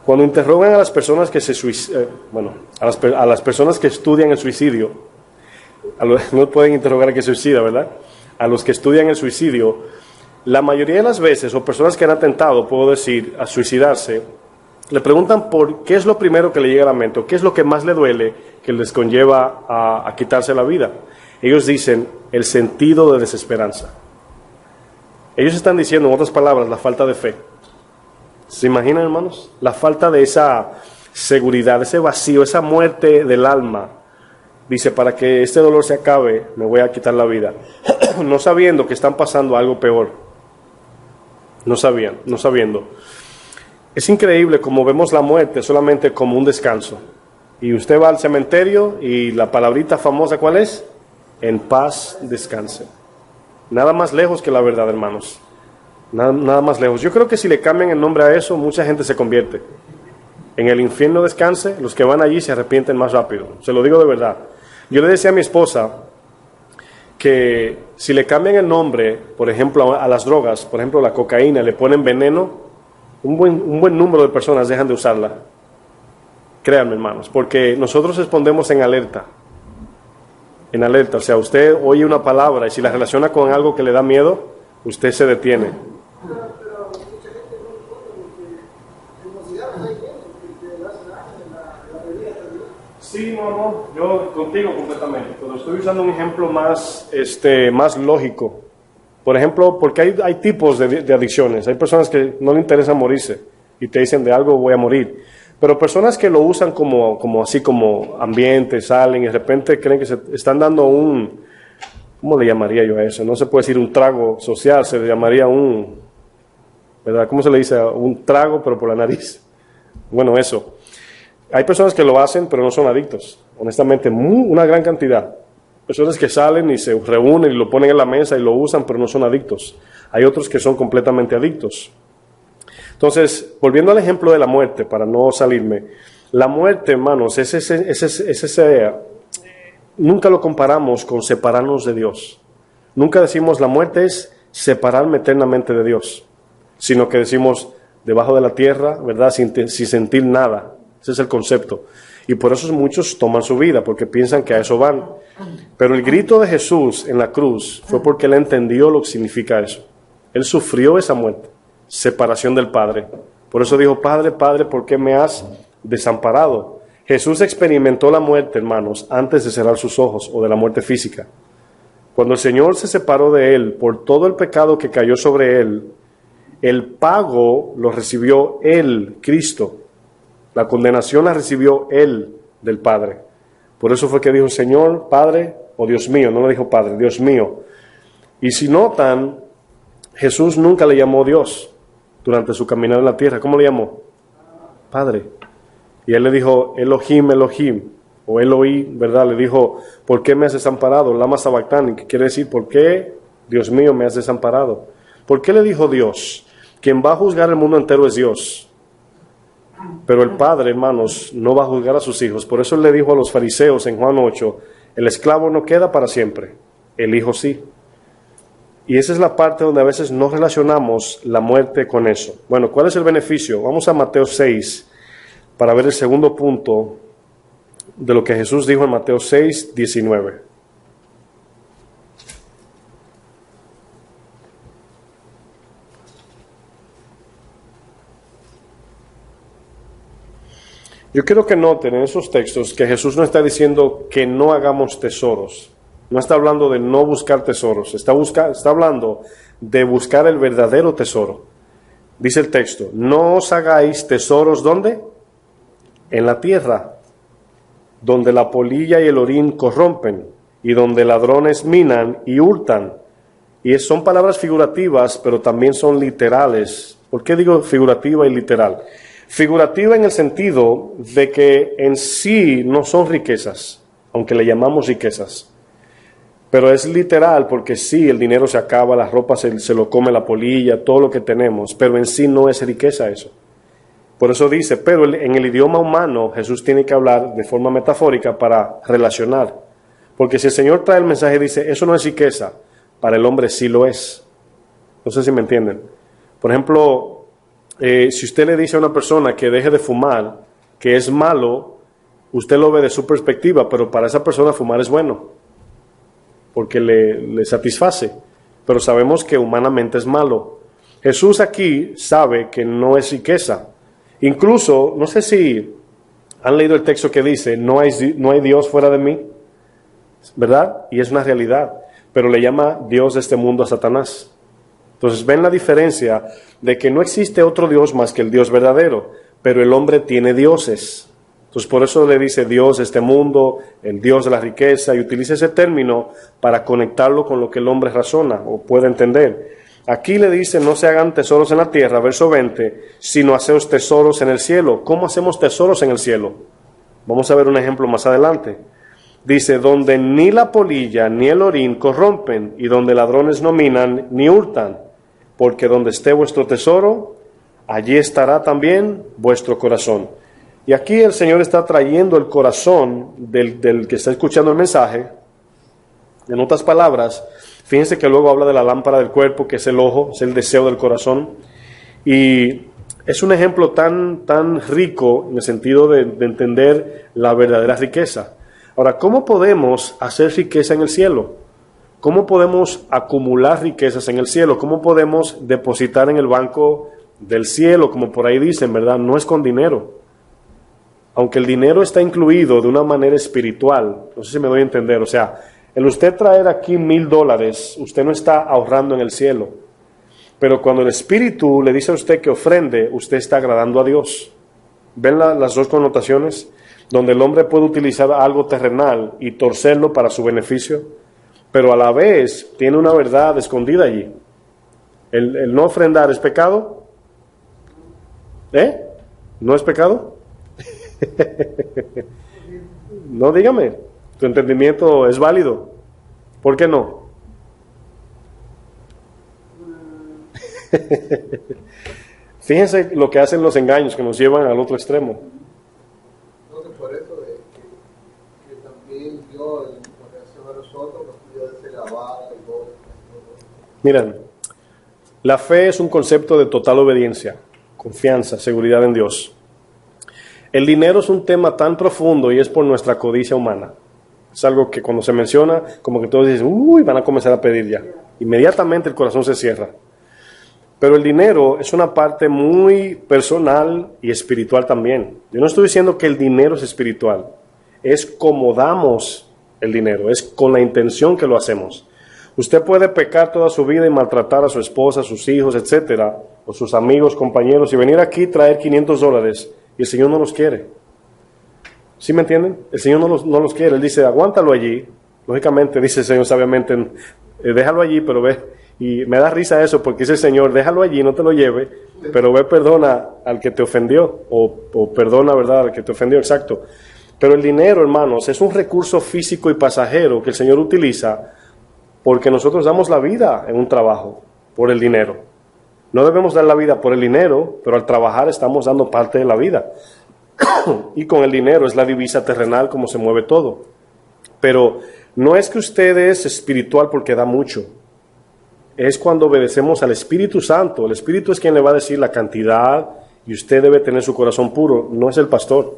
Cuando interrogan a las personas que a las personas que estudian el suicidio, no pueden interrogar a que se suicida, ¿verdad? A los que estudian el suicidio, la mayoría de las veces, o personas que han atentado, puedo decir, a suicidarse, le preguntan por qué es lo primero que le llega a la mente, o qué es lo que más le duele que les conlleva a quitarse la vida. Ellos dicen el sentido de desesperanza. Ellos están diciendo, en otras palabras, la falta de fe. ¿Se imaginan, hermanos? La falta de esa seguridad, ese vacío, esa muerte del alma, Dice, para que este dolor se acabe, me voy a quitar la vida. No sabiendo que están pasando algo peor. No sabiendo. Es increíble como vemos la muerte solamente como un descanso. Y usted va al cementerio y la palabrita famosa, ¿cuál es? En paz descanse. Nada más lejos que la verdad, hermanos. Nada más lejos. Yo creo que si le cambian el nombre a eso, mucha gente se convierte. En el infierno descanse, los que van allí se arrepienten más rápido. Se lo digo de verdad. Yo le decía a mi esposa que si le cambian el nombre, por ejemplo, a las drogas, por ejemplo, la cocaína, le ponen veneno, un buen número de personas dejan de usarla. Créanme, hermanos, porque nosotros respondemos en alerta. En alerta, o sea, usted oye una palabra y si la relaciona con algo que le da miedo, usted se detiene. Pero mucha gente no importa porque en los cigarros hay gente que le hace daño en la bebida también. Sí, no, yo contigo completamente, pero estoy usando un ejemplo más lógico. Por ejemplo, porque hay tipos de adicciones. Hay personas que no le interesa morirse y te dicen de algo voy a morir. Pero personas que lo usan como ambiente, salen y de repente creen que se están dando ¿cómo le llamaría yo a eso? No se puede decir un trago social, se le llamaría ¿verdad? ¿Cómo se le dice? Un trago pero por la nariz. Bueno, eso. Hay personas que lo hacen pero no son adictos. Honestamente, una gran cantidad. Personas que salen y se reúnen y lo ponen en la mesa y lo usan pero no son adictos. Hay otros que son completamente adictos. Entonces, volviendo al ejemplo de la muerte, para no salirme, la muerte, hermanos, nunca lo comparamos con separarnos de Dios. Nunca decimos la muerte es separarme eternamente de Dios, sino que decimos debajo de la tierra, ¿verdad? Sin sentir nada. Ese es el concepto. Y por eso muchos toman su vida, porque piensan que a eso van. Pero el grito de Jesús en la cruz fue porque Él entendió lo que significa eso. Él sufrió esa muerte. Separación del Padre. Por eso dijo, Padre, Padre, ¿por qué me has desamparado? Jesús experimentó la muerte, hermanos, antes de cerrar sus ojos o de la muerte física. Cuando el Señor se separó de Él por todo el pecado que cayó sobre Él, el pago lo recibió Él, Cristo. La condenación la recibió Él del Padre. Por eso fue que dijo, Señor, Padre, o Dios mío, no le dijo Padre, Dios mío. Y si notan, Jesús nunca le llamó Dios durante su caminar en la tierra. ¿Cómo le llamó? Padre. Y Él le dijo, Elohim, Elohim, o Eloí, ¿verdad? Le dijo, ¿por qué me has desamparado? Lama sabactani, que quiere decir, ¿por qué, Dios mío, me has desamparado? ¿Por qué le dijo Dios? Quien va a juzgar el mundo entero es Dios. Pero el Padre, hermanos, no va a juzgar a sus hijos. Por eso Él le dijo a los fariseos en Juan 8, el esclavo no queda para siempre, el hijo sí. Y esa es la parte donde a veces no relacionamos la muerte con eso. Bueno, ¿cuál es el beneficio? Vamos a Mateo 6 para ver el segundo punto de lo que Jesús dijo en Mateo 6, 19. Yo quiero que noten en esos textos que Jesús no está diciendo que no hagamos tesoros. No está hablando de no buscar tesoros. Está hablando de buscar el verdadero tesoro. Dice el texto, no os hagáis tesoros, ¿dónde? En la tierra, donde la polilla y el orín corrompen, y donde ladrones minan y hurtan. Y son palabras figurativas, pero también son literales. ¿Por qué digo figurativa y literal? Figurativa en el sentido de que en sí no son riquezas, aunque le llamamos riquezas. Pero es literal porque sí, el dinero se acaba, la ropa se lo come la polilla, todo lo que tenemos, pero en sí no es riqueza eso. Por eso dice, pero en el idioma humano Jesús tiene que hablar de forma metafórica para relacionar. Porque si el Señor trae el mensaje y dice, eso no es riqueza, para el hombre sí lo es. No sé si me entienden. Por ejemplo, si usted le dice a una persona que deje de fumar, que es malo, usted lo ve de su perspectiva, pero para esa persona fumar es bueno. Porque le satisface, pero sabemos que humanamente es malo. Jesús aquí sabe que no es riqueza. Incluso, no sé si han leído el texto que dice, no hay Dios fuera de mí, ¿verdad? Y es una realidad, pero le llama Dios de este mundo a Satanás. Entonces ven la diferencia de que no existe otro Dios más que el Dios verdadero, pero el hombre tiene dioses. Entonces por eso le dice Dios de este mundo, el Dios de la riqueza, y utiliza ese término para conectarlo con lo que el hombre razona o puede entender. Aquí le dice, no se hagan tesoros en la tierra, verso 20, sino haceos tesoros en el cielo. ¿Cómo hacemos tesoros en el cielo? Vamos a ver un ejemplo más adelante. Dice, donde ni la polilla ni el orín corrompen, y donde ladrones no minan ni hurtan, porque donde esté vuestro tesoro, allí estará también vuestro corazón. Y aquí el Señor está trayendo el corazón del que está escuchando el mensaje. En otras palabras, fíjense que luego habla de la lámpara del cuerpo, que es el ojo, es el deseo del corazón. Y es un ejemplo tan rico en el sentido de entender la verdadera riqueza. Ahora, ¿cómo podemos hacer riqueza en el cielo? ¿Cómo podemos acumular riquezas en el cielo? ¿Cómo podemos depositar en el banco del cielo? Como por ahí dicen, ¿verdad? No es con dinero. Aunque el dinero está incluido de una manera espiritual, no sé si me doy a entender, o sea, el usted traer aquí $1,000, usted no está ahorrando en el cielo. Pero cuando el Espíritu le dice a usted que ofrende, usted está agradando a Dios. ¿Ven las dos connotaciones? Donde el hombre puede utilizar algo terrenal y torcerlo para su beneficio, pero a la vez tiene una verdad escondida allí. ¿El no ofrendar es pecado? ¿No es pecado? No, dígame, tu entendimiento es válido. ¿Por qué no? Fíjense lo que hacen los engaños que nos llevan al otro extremo. Entonces, por eso es que también Dios, con relación a nosotros, nos pidió de ser lavada y todo. Miren, la fe es un concepto de total obediencia, confianza, seguridad en Dios. El dinero es un tema tan profundo y es por nuestra codicia humana. Es algo que cuando se menciona, como que todos dicen, uy, van a comenzar a pedir ya. Inmediatamente el corazón se cierra. Pero el dinero es una parte muy personal y espiritual también. Yo no estoy diciendo que el dinero es espiritual. Es como damos el dinero, es con la intención que lo hacemos. Usted puede pecar toda su vida y maltratar a su esposa, a sus hijos, etcétera, o sus amigos, compañeros, y venir aquí y traer $500 y el Señor no los quiere. ¿Sí me entienden? El Señor no los quiere. Él dice, aguántalo allí. Lógicamente, dice el Señor sabiamente, déjalo allí, pero ve. Y me da risa eso, porque dice el Señor, déjalo allí, no te lo lleve, pero ve, perdona al que te ofendió, o perdona, ¿verdad?, al que te ofendió, exacto. Pero el dinero, hermanos, es un recurso físico y pasajero que el Señor utiliza porque nosotros damos la vida en un trabajo por el dinero. No debemos dar la vida por el dinero, pero al trabajar estamos dando parte de la vida. Y con el dinero es la divisa terrenal como se mueve todo. Pero no es que usted es espiritual porque da mucho. Es cuando obedecemos al Espíritu Santo. El Espíritu es quien le va a decir la cantidad y usted debe tener su corazón puro, no es el pastor.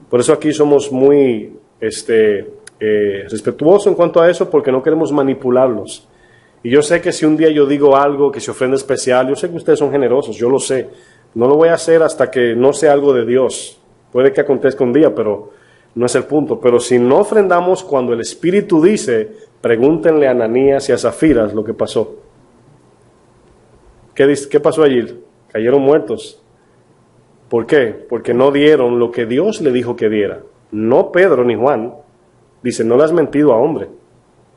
Por eso aquí somos muy respetuosos en cuanto a eso, porque no queremos manipularlos. Y yo sé que si un día yo digo algo que se ofrenda especial, yo sé que ustedes son generosos, yo lo sé. No lo voy a hacer hasta que no sea algo de Dios. Puede que acontezca un día, pero no es el punto. Pero si no ofrendamos cuando el Espíritu dice, pregúntenle a Ananías y a Zafiras lo que pasó. ¿Qué pasó allí? Cayeron muertos. ¿Por qué? Porque no dieron lo que Dios le dijo que diera. No Pedro ni Juan. Dice, no le has mentido a hombre,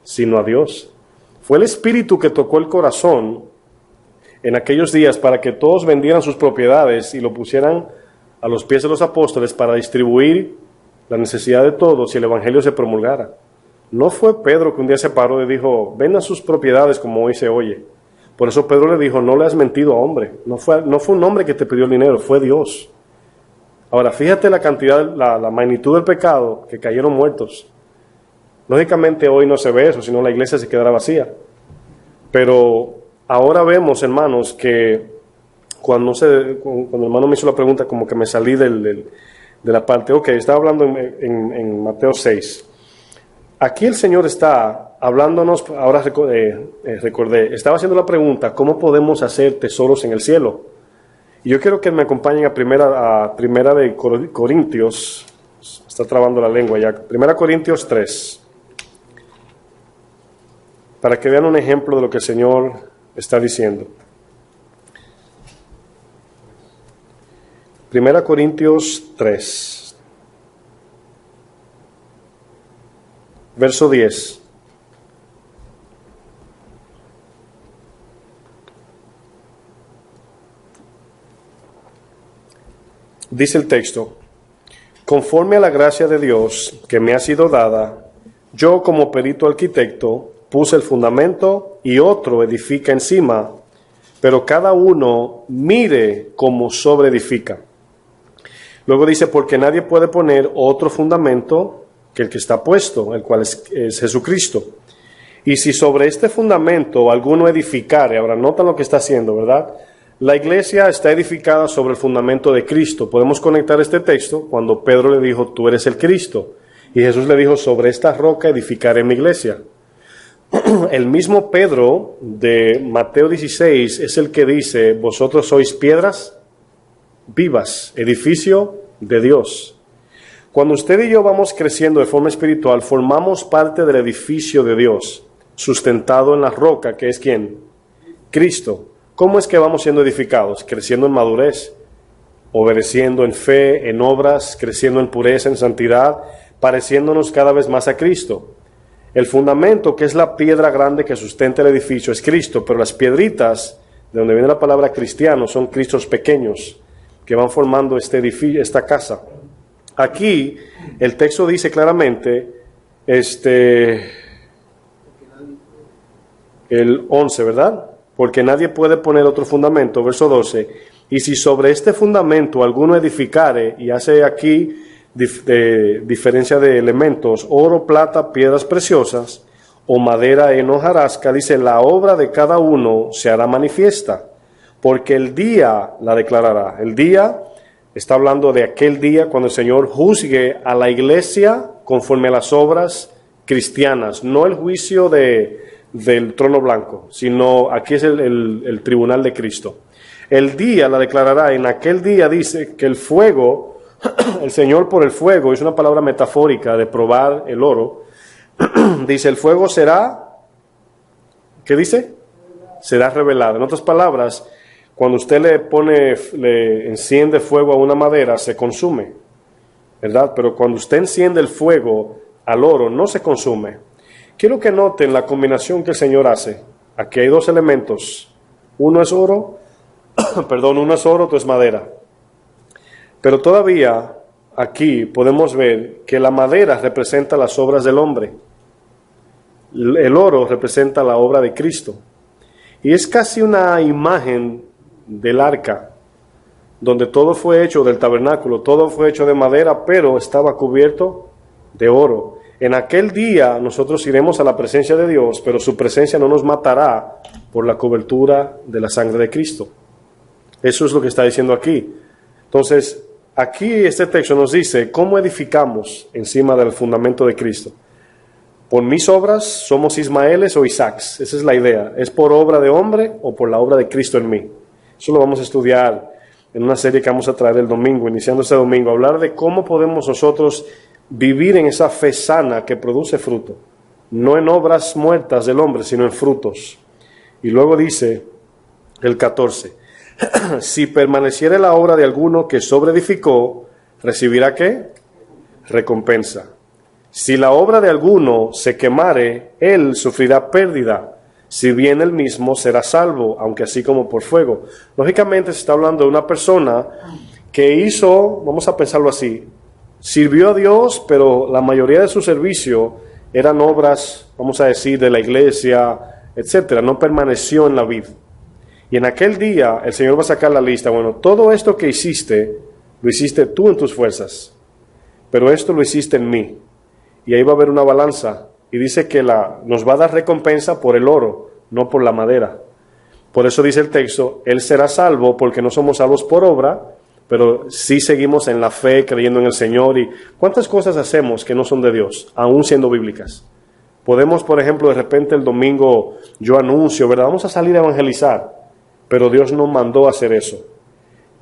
sino a Dios. Fue el Espíritu que tocó el corazón en aquellos días para que todos vendieran sus propiedades y lo pusieran a los pies de los apóstoles para distribuir la necesidad de todos y el Evangelio se promulgara. No fue Pedro que un día se paró y dijo, vendan sus propiedades como hoy se oye. Por eso Pedro le dijo, no le has mentido a hombre. No fue un hombre que te pidió el dinero, fue Dios. Ahora, fíjate la cantidad, la magnitud del pecado, que cayeron muertos. Lógicamente hoy no se ve eso, sino la iglesia se quedará vacía. Pero ahora vemos, hermanos, que cuando el hermano me hizo la pregunta, como que me salí de la parte, estaba hablando en Mateo 6. Aquí el Señor está hablándonos, ahora recordé, estaba haciendo la pregunta, ¿cómo podemos hacer tesoros en el cielo? Y yo quiero que me acompañen a primera de Corintios, está trabando la lengua ya, 1 Corintios 3. Para que vean un ejemplo de lo que el Señor está diciendo. 1 Corintios 3. verso 10. Dice el texto: conforme a la gracia de Dios que me ha sido dada, yo como perito arquitecto puse el fundamento y otro edifica encima, pero cada uno mire cómo sobreedifica. Luego dice: porque nadie puede poner otro fundamento que el que está puesto, el cual es Jesucristo. Y si sobre este fundamento alguno edificare, ahora notan lo que está haciendo, ¿verdad? La iglesia está edificada sobre el fundamento de Cristo. Podemos conectar este texto cuando Pedro le dijo: tú eres el Cristo. Y Jesús le dijo: sobre esta roca edificaré mi iglesia. El mismo Pedro de Mateo 16 es el que dice: vosotros sois piedras vivas, edificio de Dios. Cuando usted y yo vamos creciendo de forma espiritual, formamos parte del edificio de Dios, sustentado en la roca, que es ¿quién? Cristo. ¿Cómo es que vamos siendo edificados? Creciendo en madurez, obedeciendo en fe, en obras, creciendo en pureza, en santidad, pareciéndonos cada vez más a Cristo. El fundamento, que es la piedra grande que sustenta el edificio, es Cristo, pero las piedritas, de donde viene la palabra cristiano, son cristos pequeños que van formando este edificio, esta casa. Aquí el texto dice claramente, el 11, ¿verdad? Porque nadie puede poner otro fundamento, verso 12, y si sobre este fundamento alguno edificare, y hace aquí diferencia de elementos, oro, plata, piedras preciosas, o madera en hojarasca, dice: la obra de cada uno se hará manifiesta, porque el día la declarará. El día está hablando de aquel día cuando el Señor juzgue a la iglesia conforme a las obras cristianas, no el juicio del trono blanco, sino aquí es el tribunal de Cristo. El día la declarará. En aquel día dice que el fuego, el Señor por el fuego, es una palabra metafórica de probar el oro, dice: el fuego será, ¿qué dice? Será revelado. En otras palabras, cuando usted le enciende fuego a una madera, se consume, ¿verdad? Pero cuando usted enciende el fuego al oro, no se consume. Quiero que noten la combinación que el Señor hace. Aquí hay dos elementos. Uno es oro, uno es oro, otro es madera. Pero todavía aquí podemos ver que la madera representa las obras del hombre. El oro representa la obra de Cristo. Y es casi una imagen del arca, donde todo fue hecho, del tabernáculo, todo fue hecho de madera, pero estaba cubierto de oro. En aquel día nosotros iremos a la presencia de Dios, pero su presencia no nos matará por la cobertura de la sangre de Cristo. Eso es lo que está diciendo aquí. Entonces, aquí este texto nos dice cómo edificamos encima del fundamento de Cristo. Por mis obras somos Ismaeles o Isaacs. Esa es la idea. ¿Es por obra de hombre o por la obra de Cristo en mí? Eso lo vamos a estudiar en una serie que vamos a traer el domingo, iniciando este domingo, hablar de cómo podemos nosotros vivir en esa fe sana que produce fruto, no en obras muertas del hombre, sino en frutos. Y luego dice el 14, si permaneciere la obra de alguno que sobreedificó, ¿recibirá qué? Recompensa. Si la obra de alguno se quemare, él sufrirá pérdida, si bien él mismo será salvo, aunque así como por fuego. Lógicamente se está hablando de una persona que hizo, vamos a pensarlo así, sirvió a Dios, pero la mayoría de su servicio eran obras, vamos a decir, de la iglesia, etcétera. No permaneció en la vid. Y en aquel día el Señor va a sacar la lista. Bueno, todo esto que hiciste, lo hiciste tú en tus fuerzas, pero esto lo hiciste en mí. Y ahí va a haber una balanza. Y dice que nos va a dar recompensa por el oro, no por la madera. Por eso dice el texto, Él será salvo, porque no somos salvos por obra, pero sí seguimos en la fe, creyendo en el Señor. ¿Y cuántas cosas hacemos que no son de Dios, aún siendo bíblicas? Podemos, por ejemplo, de repente el domingo yo anuncio, ¿verdad? Vamos a salir a evangelizar, pero Dios no mandó a hacer eso.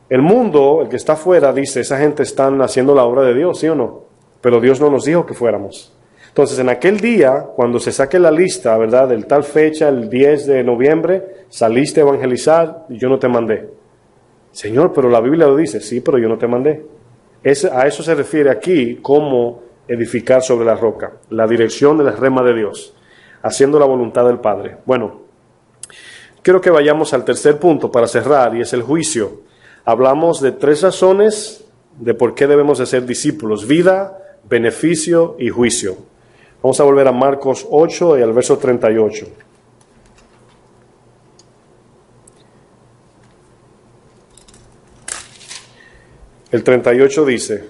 El mundo, el que está afuera, dice, esa gente están haciendo la obra de Dios, ¿sí o no? Pero Dios no nos dijo que fuéramos. Entonces, en aquel día, cuando se saque la lista, ¿verdad? Del tal fecha, el 10 de noviembre, saliste a evangelizar y yo no te mandé. Señor, pero la Biblia lo dice. Sí, pero yo no te mandé. A eso se refiere aquí, como edificar sobre la roca, la dirección de la rema de Dios, haciendo la voluntad del Padre. Bueno, quiero que vayamos al tercer punto para cerrar, y es el juicio. Hablamos de 3 razones de por qué debemos de ser discípulos: vida, beneficio y juicio. Vamos a volver a Marcos 8 y al verso 38. El 38 dice: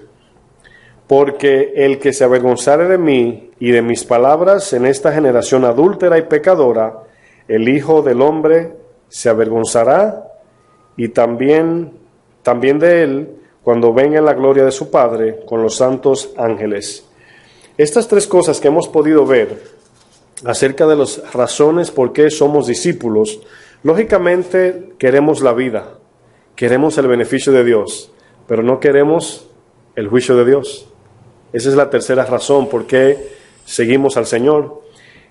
porque el que se avergonzare de mí y de mis palabras en esta generación adúltera y pecadora, el Hijo del Hombre se avergonzará y también de él cuando venga en la gloria de su Padre con los santos ángeles. Estas 3 cosas que hemos podido ver acerca de las razones por qué somos discípulos, lógicamente queremos la vida, queremos el beneficio de Dios, pero no queremos el juicio de Dios. Esa es la tercera razón por qué seguimos al Señor.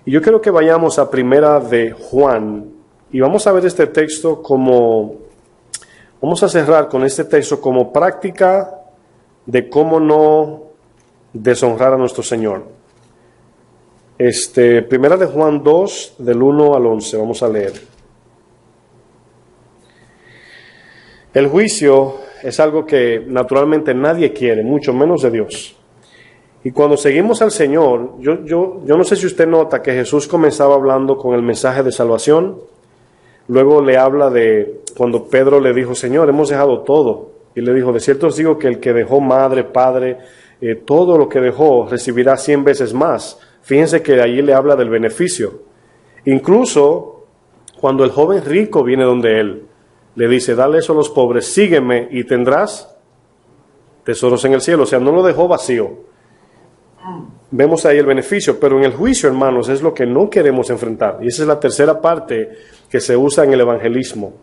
Y yo quiero que vayamos a Primera de Juan, y vamos a ver este texto vamos a cerrar con este texto como práctica de cómo no deshonrar a nuestro Señor. Primera de Juan 2, del 1 al 11, vamos a leer. El juicio es algo que naturalmente nadie quiere, mucho menos de Dios. Y cuando seguimos al Señor, yo no sé si usted nota que Jesús comenzaba hablando con el mensaje de salvación. Luego le habla de cuando Pedro le dijo: Señor, hemos dejado todo. Y le dijo: de cierto os digo que el que dejó madre, padre, todo lo que dejó, recibirá 100 veces más. Fíjense que allí le habla del beneficio. Incluso cuando el joven rico viene donde él, le dice: dale eso a los pobres, sígueme y tendrás tesoros en el cielo. O sea, no lo dejó vacío. Vemos ahí el beneficio, pero en el juicio, hermanos, es lo que no queremos enfrentar. Y esa es la tercera parte que se usa en el evangelismo,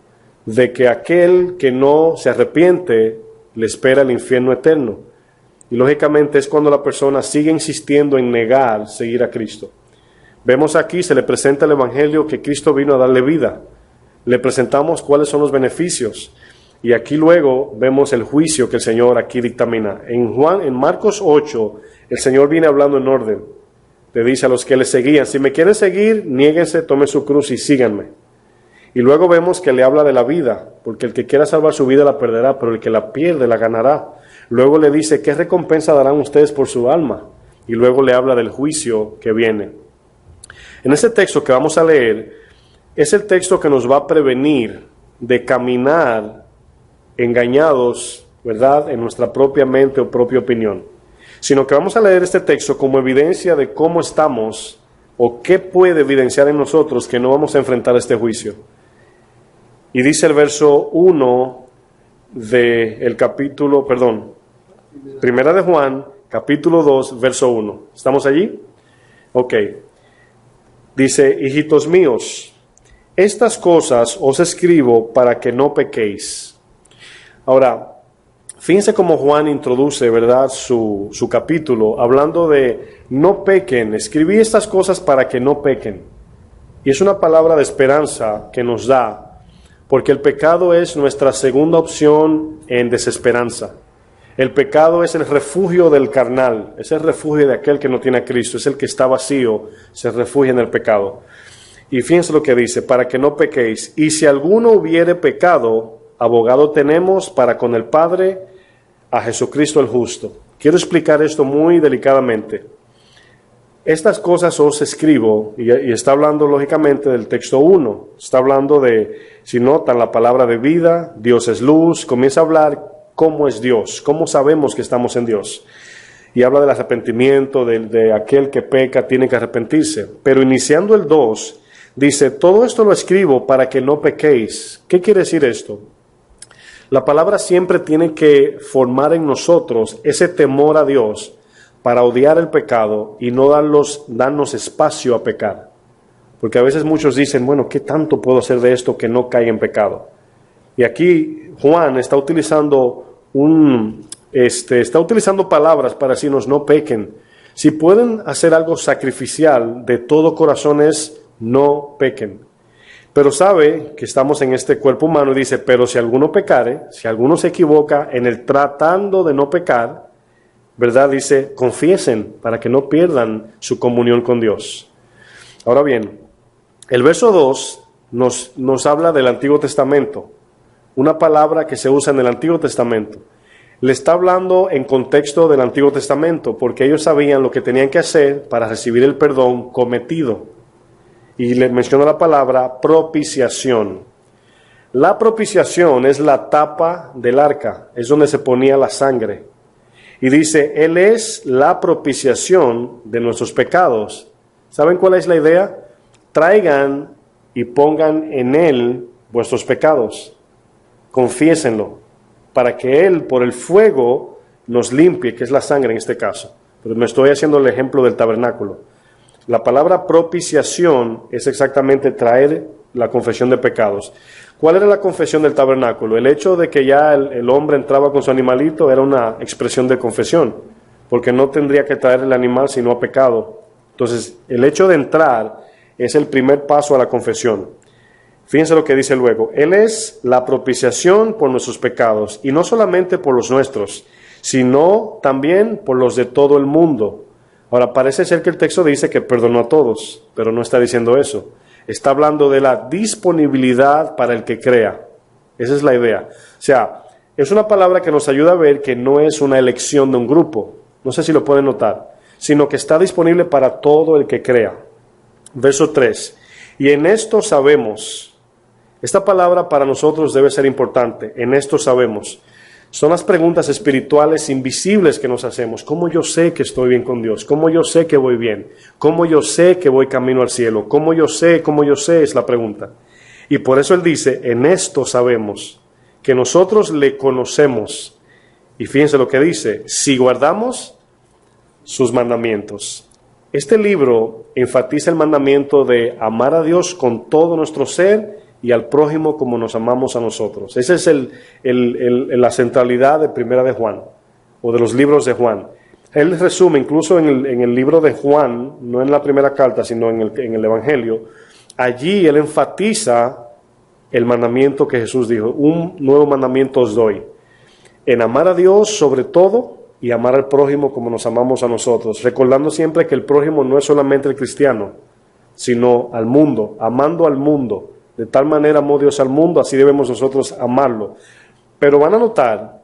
de que aquel que no se arrepiente le espera el infierno eterno. Y lógicamente es cuando la persona sigue insistiendo en negar seguir a Cristo. Vemos aquí, se le presenta el evangelio que Cristo vino a darle vida. Le presentamos cuáles son los beneficios. Y aquí luego vemos el juicio que el Señor aquí dictamina. En Marcos 8, el Señor viene hablando en orden. Le dice a los que le seguían: si me quieren seguir, niéguense, tomen su cruz y síganme. Y luego vemos que le habla de la vida, porque el que quiera salvar su vida la perderá, pero el que la pierde la ganará. Luego le dice: ¿qué recompensa darán ustedes por su alma? Y luego le habla del juicio que viene. En este texto que vamos a leer, es el texto que nos va a prevenir de caminar engañados, ¿verdad?, en nuestra propia mente o propia opinión. Sino que vamos a leer este texto como evidencia de cómo estamos o qué puede evidenciar en nosotros que no vamos a enfrentar este juicio. Y dice el verso 1 del capítulo, Primera de Juan, capítulo 2, verso 1. ¿Estamos allí? Ok. Dice: hijitos míos, estas cosas os escribo para que no pequéis. Ahora, fíjense cómo Juan introduce, ¿verdad?, su capítulo, hablando de no pequen. Escribí estas cosas para que no pequen. Y es una palabra de esperanza que nos da, porque el pecado es nuestra segunda opción en desesperanza. El pecado es el refugio del carnal, es el refugio de aquel que no tiene a Cristo, es el que está vacío, se refugia en el pecado. Y fíjense lo que dice: para que no pequéis. Y si alguno hubiere pecado, abogado tenemos para con el Padre, a Jesucristo el justo. Quiero explicar esto muy delicadamente. Estas cosas os escribo, y está hablando lógicamente del texto 1. Está hablando de, si notan, la palabra de vida, Dios es luz. Comienza a hablar cómo es Dios, cómo sabemos que estamos en Dios. Y habla del arrepentimiento, de aquel que peca tiene que arrepentirse. Pero iniciando el 2, dice: todo esto lo escribo para que no pequéis. ¿Qué quiere decir esto? La palabra siempre tiene que formar en nosotros ese temor a Dios para odiar el pecado y no darnos espacio a pecar. Porque a veces muchos dicen: bueno, ¿qué tanto puedo hacer de esto que no caiga en pecado? Y aquí Juan está utilizando palabras para decirnos: no pequen. Si pueden hacer algo sacrificial de todo corazón, es no pequen. Pero sabe que estamos en este cuerpo humano y dice: pero si alguno pecare, si alguno se equivoca en el tratando de no pecar, ¿verdad? Dice, confiesen para que no pierdan su comunión con Dios. Ahora bien, el verso 2 nos habla del Antiguo Testamento, una palabra que se usa en el Antiguo Testamento. Le está hablando en contexto del Antiguo Testamento, porque ellos sabían lo que tenían que hacer para recibir el perdón cometido. Y le menciona la palabra propiciación. La propiciación es la tapa del arca, es donde se ponía la sangre. Y dice, Él es la propiciación de nuestros pecados. ¿Saben cuál es la idea? Traigan y pongan en Él vuestros pecados. Confiésenlo, para que Él por el fuego nos limpie, que es la sangre en este caso. Pero me estoy haciendo el ejemplo del tabernáculo. La palabra propiciación es exactamente traer la confesión de pecados. ¿Cuál era la confesión del tabernáculo? El hecho de que ya el hombre entraba con su animalito era una expresión de confesión, porque no tendría que traer el animal si no ha pecado. Entonces, el hecho de entrar es el primer paso a la confesión. Fíjense lo que dice luego. Él es la propiciación por nuestros pecados, y no solamente por los nuestros, sino también por los de todo el mundo. Ahora, parece ser que el texto dice que perdonó a todos, pero no está diciendo eso. Está hablando de la disponibilidad para el que crea. Esa es la idea. O sea, es una palabra que nos ayuda a ver que no es una elección de un grupo. No sé si lo pueden notar. Sino que está disponible para todo el que crea. Verso 3. Y en esto sabemos. Esta palabra para nosotros debe ser importante. En esto sabemos. Son las preguntas espirituales invisibles que nos hacemos. ¿Cómo yo sé que estoy bien con Dios? ¿Cómo yo sé que voy bien? ¿Cómo yo sé que voy camino al cielo? ¿Cómo yo sé es la pregunta? Y por eso Él dice, en esto sabemos que nosotros le conocemos. Y fíjense lo que dice, si guardamos sus mandamientos. Este libro enfatiza el mandamiento de amar a Dios con todo nuestro ser y al prójimo como nos amamos a nosotros. Esa es la centralidad de Primera de Juan, o de los libros de Juan. Él resume, incluso en el libro de Juan, no en la primera carta, sino en el Evangelio, allí él enfatiza el mandamiento que Jesús dijo, un nuevo mandamiento os doy, en amar a Dios sobre todo y amar al prójimo como nos amamos a nosotros, recordando siempre que el prójimo no es solamente el cristiano, sino al mundo, amando al mundo. De tal manera amó Dios al mundo, así debemos nosotros amarlo. Pero van a notar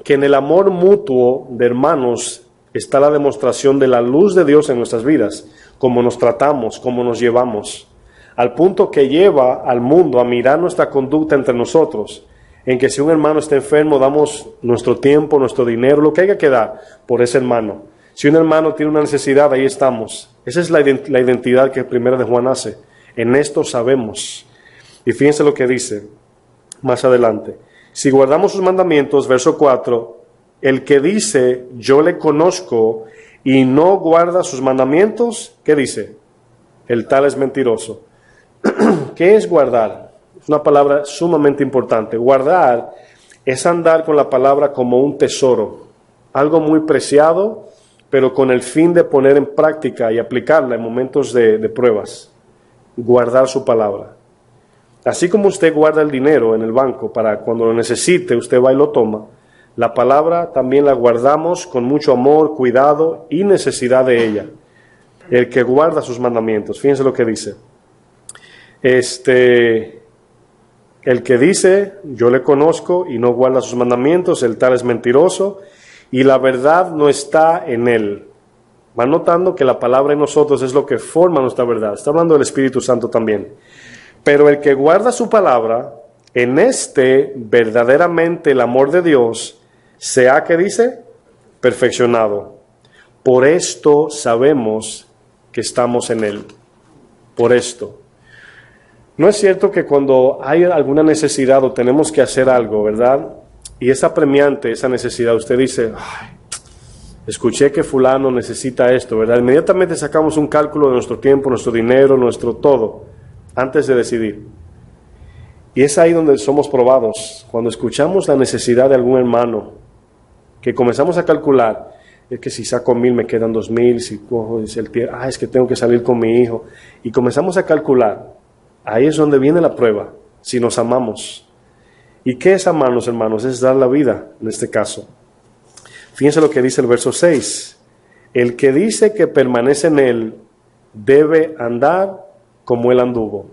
que en el amor mutuo de hermanos está la demostración de la luz de Dios en nuestras vidas, cómo nos tratamos, cómo nos llevamos, al punto que lleva al mundo a mirar nuestra conducta entre nosotros, en que si un hermano está enfermo, damos nuestro tiempo, nuestro dinero, lo que haya que dar por ese hermano. Si un hermano tiene una necesidad, ahí estamos. Esa es la identidad que Primera de Juan hace. En esto sabemos. Y fíjense lo que dice más adelante. Si guardamos sus mandamientos, verso 4, el que dice, yo le conozco y no guarda sus mandamientos, ¿qué dice? El tal es mentiroso. ¿Qué es guardar? Es una palabra sumamente importante. Guardar es andar con la palabra como un tesoro, algo muy preciado, pero con el fin de poner en práctica y aplicarla en momentos de pruebas. Guardar su palabra. Así como usted guarda el dinero en el banco para cuando lo necesite, usted va y lo toma, la palabra también la guardamos con mucho amor, cuidado y necesidad de ella. El que guarda sus mandamientos. Fíjense lo que dice. El que dice, yo le conozco y no guarda sus mandamientos, el tal es mentiroso y la verdad no está en él. Van notando que la palabra en nosotros es lo que forma nuestra verdad. Está hablando del Espíritu Santo también. Pero el que guarda su palabra, en verdaderamente el amor de Dios, se ha, ¿qué dice? Perfeccionado. Por esto sabemos que estamos en Él. Por esto. ¿No es cierto que cuando hay alguna necesidad o tenemos que hacer algo, verdad? Y es apremiante esa necesidad, usted dice, ay, escuché que fulano necesita esto, ¿verdad? Inmediatamente sacamos un cálculo de nuestro tiempo, nuestro dinero, nuestro todo, antes de decidir. Y es ahí donde somos probados, cuando escuchamos la necesidad de algún hermano, que comenzamos a calcular, es que si saco 1,000 me quedan 2,000, si cojo es que tengo que salir con mi hijo, y comenzamos a calcular, ahí es donde viene la prueba, si nos amamos. ¿Y qué es amarnos, hermanos? Es dar la vida, en este caso. Fíjense lo que dice el verso 6. El que dice que permanece en él debe andar como él anduvo.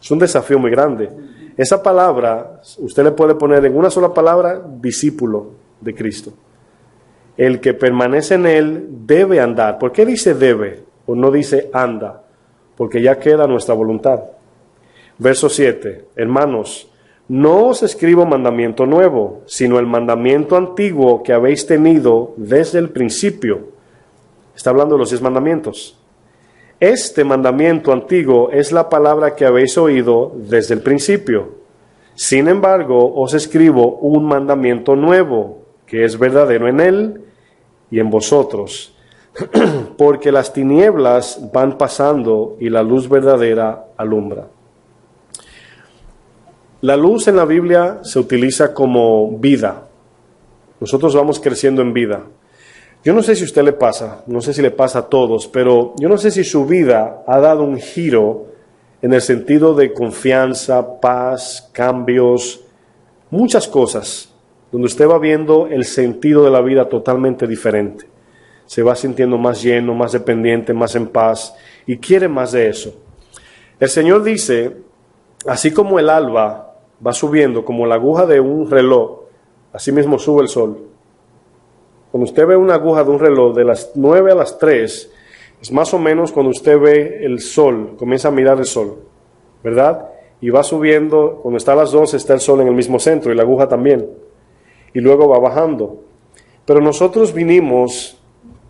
Es un desafío muy grande. Esa palabra, usted le puede poner en una sola palabra, discípulo de Cristo. El que permanece en él debe andar. ¿Por qué dice debe o no dice anda? Porque ya queda nuestra voluntad. Verso 7. Hermanos, no os escribo mandamiento nuevo, sino el mandamiento antiguo que habéis tenido desde el principio. Está hablando de los 10 mandamientos. Este mandamiento antiguo es la palabra que habéis oído desde el principio. Sin embargo, os escribo un mandamiento nuevo, que es verdadero en él y en vosotros, porque las tinieblas van pasando y la luz verdadera alumbra. La luz en la Biblia se utiliza como vida. Nosotros vamos creciendo en vida. Yo no sé si a usted le pasa, no sé si le pasa a todos, pero yo no sé si su vida ha dado un giro en el sentido de confianza, paz, cambios, muchas cosas, donde usted va viendo el sentido de la vida totalmente diferente. Se va sintiendo más lleno, más dependiente, más en paz y quiere más de eso. El Señor dice, así como el alba va subiendo como la aguja de un reloj, así mismo sube el sol. Cuando usted ve una aguja de un reloj de las 9 a las 3, es más o menos cuando usted ve el sol, comienza a mirar el sol, ¿verdad? Y va subiendo, cuando está a las 12 está el sol en el mismo centro y la aguja también. Y luego va bajando. Pero nosotros vinimos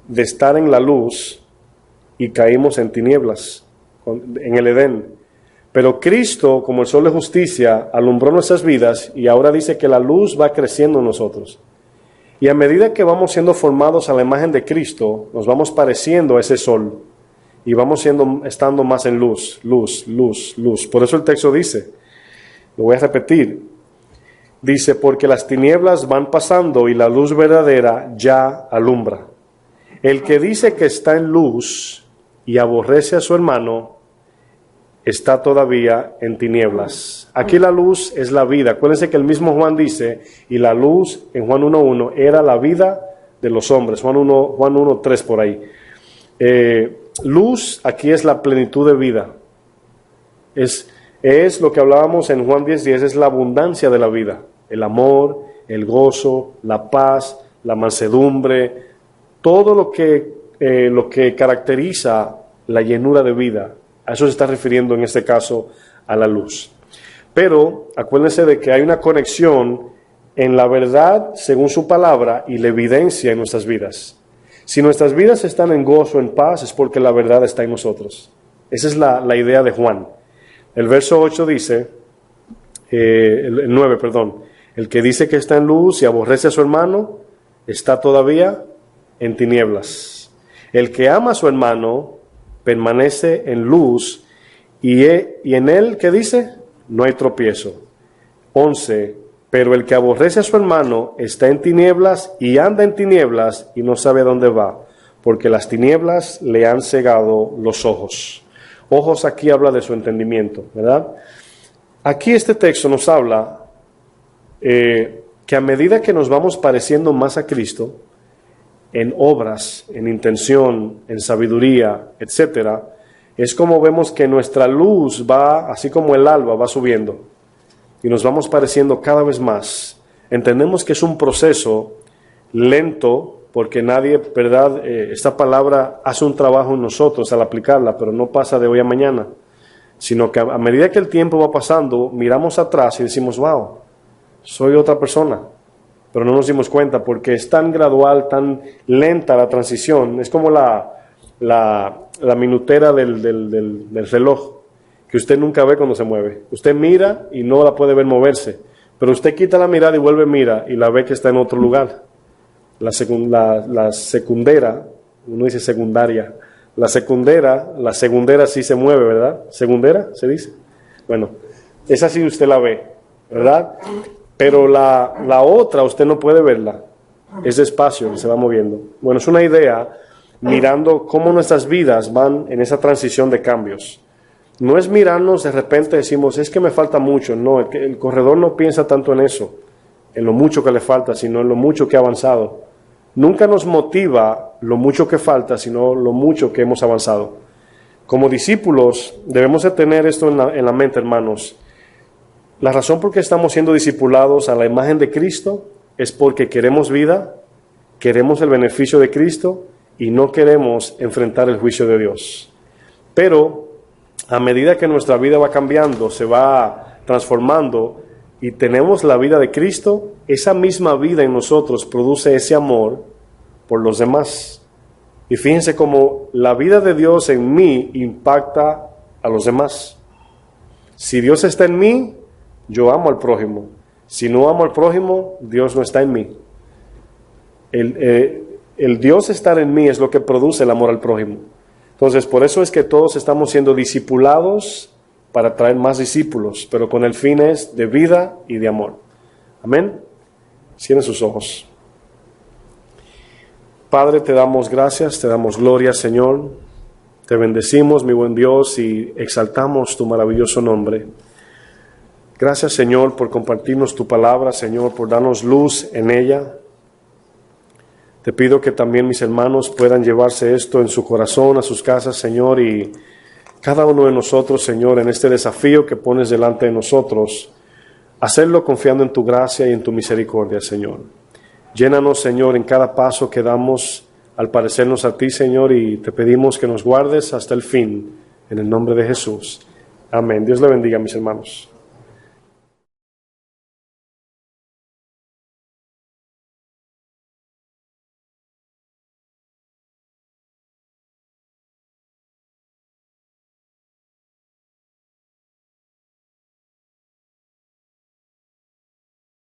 de estar en la luz y caímos en tinieblas, en el Edén. Pero Cristo, como el sol de justicia, alumbró nuestras vidas y ahora dice que la luz va creciendo en nosotros. Y a medida que vamos siendo formados a la imagen de Cristo, nos vamos pareciendo a ese sol y vamos estando más en luz, luz, luz, luz. Por eso el texto dice, lo voy a repetir, dice, porque las tinieblas van pasando y la luz verdadera ya alumbra. El que dice que está en luz y aborrece a su hermano, está todavía en tinieblas. Aquí la luz es la vida. Acuérdense que el mismo Juan dice, y la luz en Juan 1.1 era la vida de los hombres. Juan 1.3 por ahí. Luz aquí es la plenitud de vida. Es lo que hablábamos en Juan 10.10, es la abundancia de la vida. El amor, el gozo, la paz, la mansedumbre, todo lo que caracteriza la llenura de vida. A eso se está refiriendo en este caso a la luz. Pero acuérdense de que hay una conexión en la verdad según su palabra y la evidencia en nuestras vidas. Si nuestras vidas están en gozo, en paz, es porque la verdad está en nosotros. Esa es la idea de Juan. El verso 8 dice, el 9, perdón, el que dice que está en luz y aborrece a su hermano, está todavía en tinieblas. El que ama a su hermano permanece en luz y en él, ¿qué dice? No hay tropiezo. 11. Pero el que aborrece a su hermano está en tinieblas y anda en tinieblas y no sabe a dónde va, porque las tinieblas le han cegado los ojos. Ojos aquí habla de su entendimiento, ¿verdad? Aquí este texto nos habla que a medida que nos vamos pareciendo más a Cristo, en obras, en intención, en sabiduría, etcétera, es como vemos que nuestra luz va, así como el alba, va subiendo y nos vamos pareciendo cada vez más. Entendemos que es un proceso lento porque nadie, ¿verdad? Esta palabra hace un trabajo en nosotros al aplicarla, pero no pasa de hoy a mañana, sino que a medida que el tiempo va pasando, miramos atrás y decimos, wow, soy otra persona. Pero no nos dimos cuenta porque es tan gradual, tan lenta la transición. Es como la minutera del reloj, que usted nunca ve cuando se mueve. Usted mira y no la puede ver moverse, pero usted quita la mirada y vuelve a mirar y la ve que está en otro lugar. La secundera, uno dice secundaria, la segundera sí se mueve, ¿verdad? ¿Segundera se dice? Bueno, esa sí usted la ve, ¿verdad? Pero la otra usted no puede verla, es despacio que se va moviendo. Bueno, es una idea mirando cómo nuestras vidas van en esa transición de cambios. No es mirarnos de repente decimos, es que me falta mucho. No, el corredor no piensa tanto en eso, en lo mucho que le falta, sino en lo mucho que ha avanzado. nunca nos motiva lo mucho que falta, sino lo mucho que hemos avanzado. Como discípulos debemos de tener esto en la mente, hermanos. La razón por qué estamos siendo discipulados a la imagen de Cristo es porque queremos vida, queremos el beneficio de Cristo y no queremos enfrentar el juicio de Dios. Pero a medida que nuestra vida va cambiando, se va transformando y tenemos la vida de Cristo, esa misma vida en nosotros produce ese amor por los demás. Y fíjense cómo la vida de Dios en mí impacta a los demás. Si Dios está en mí, yo amo al prójimo. Si no amo al prójimo, Dios no está en mí. El Dios estar en mí es lo que produce el amor al prójimo. Entonces, por eso es que todos estamos siendo discipulados para traer más discípulos, pero con el fin es de vida y de amor. Amén. Cierren sus ojos. Padre, te damos gracias, te damos gloria, Señor. Te bendecimos, mi buen Dios, y exaltamos tu maravilloso nombre. Gracias, Señor, por compartirnos tu palabra, Señor, por darnos luz en ella. Te pido que también mis hermanos puedan llevarse esto en su corazón, a sus casas, Señor, y cada uno de nosotros, Señor, en este desafío que pones delante de nosotros, hacerlo confiando en tu gracia y en tu misericordia, Señor. Llénanos, Señor, en cada paso que damos al parecernos a ti, Señor, y te pedimos que nos guardes hasta el fin, en el nombre de Jesús. Amén. Dios le bendiga, mis hermanos.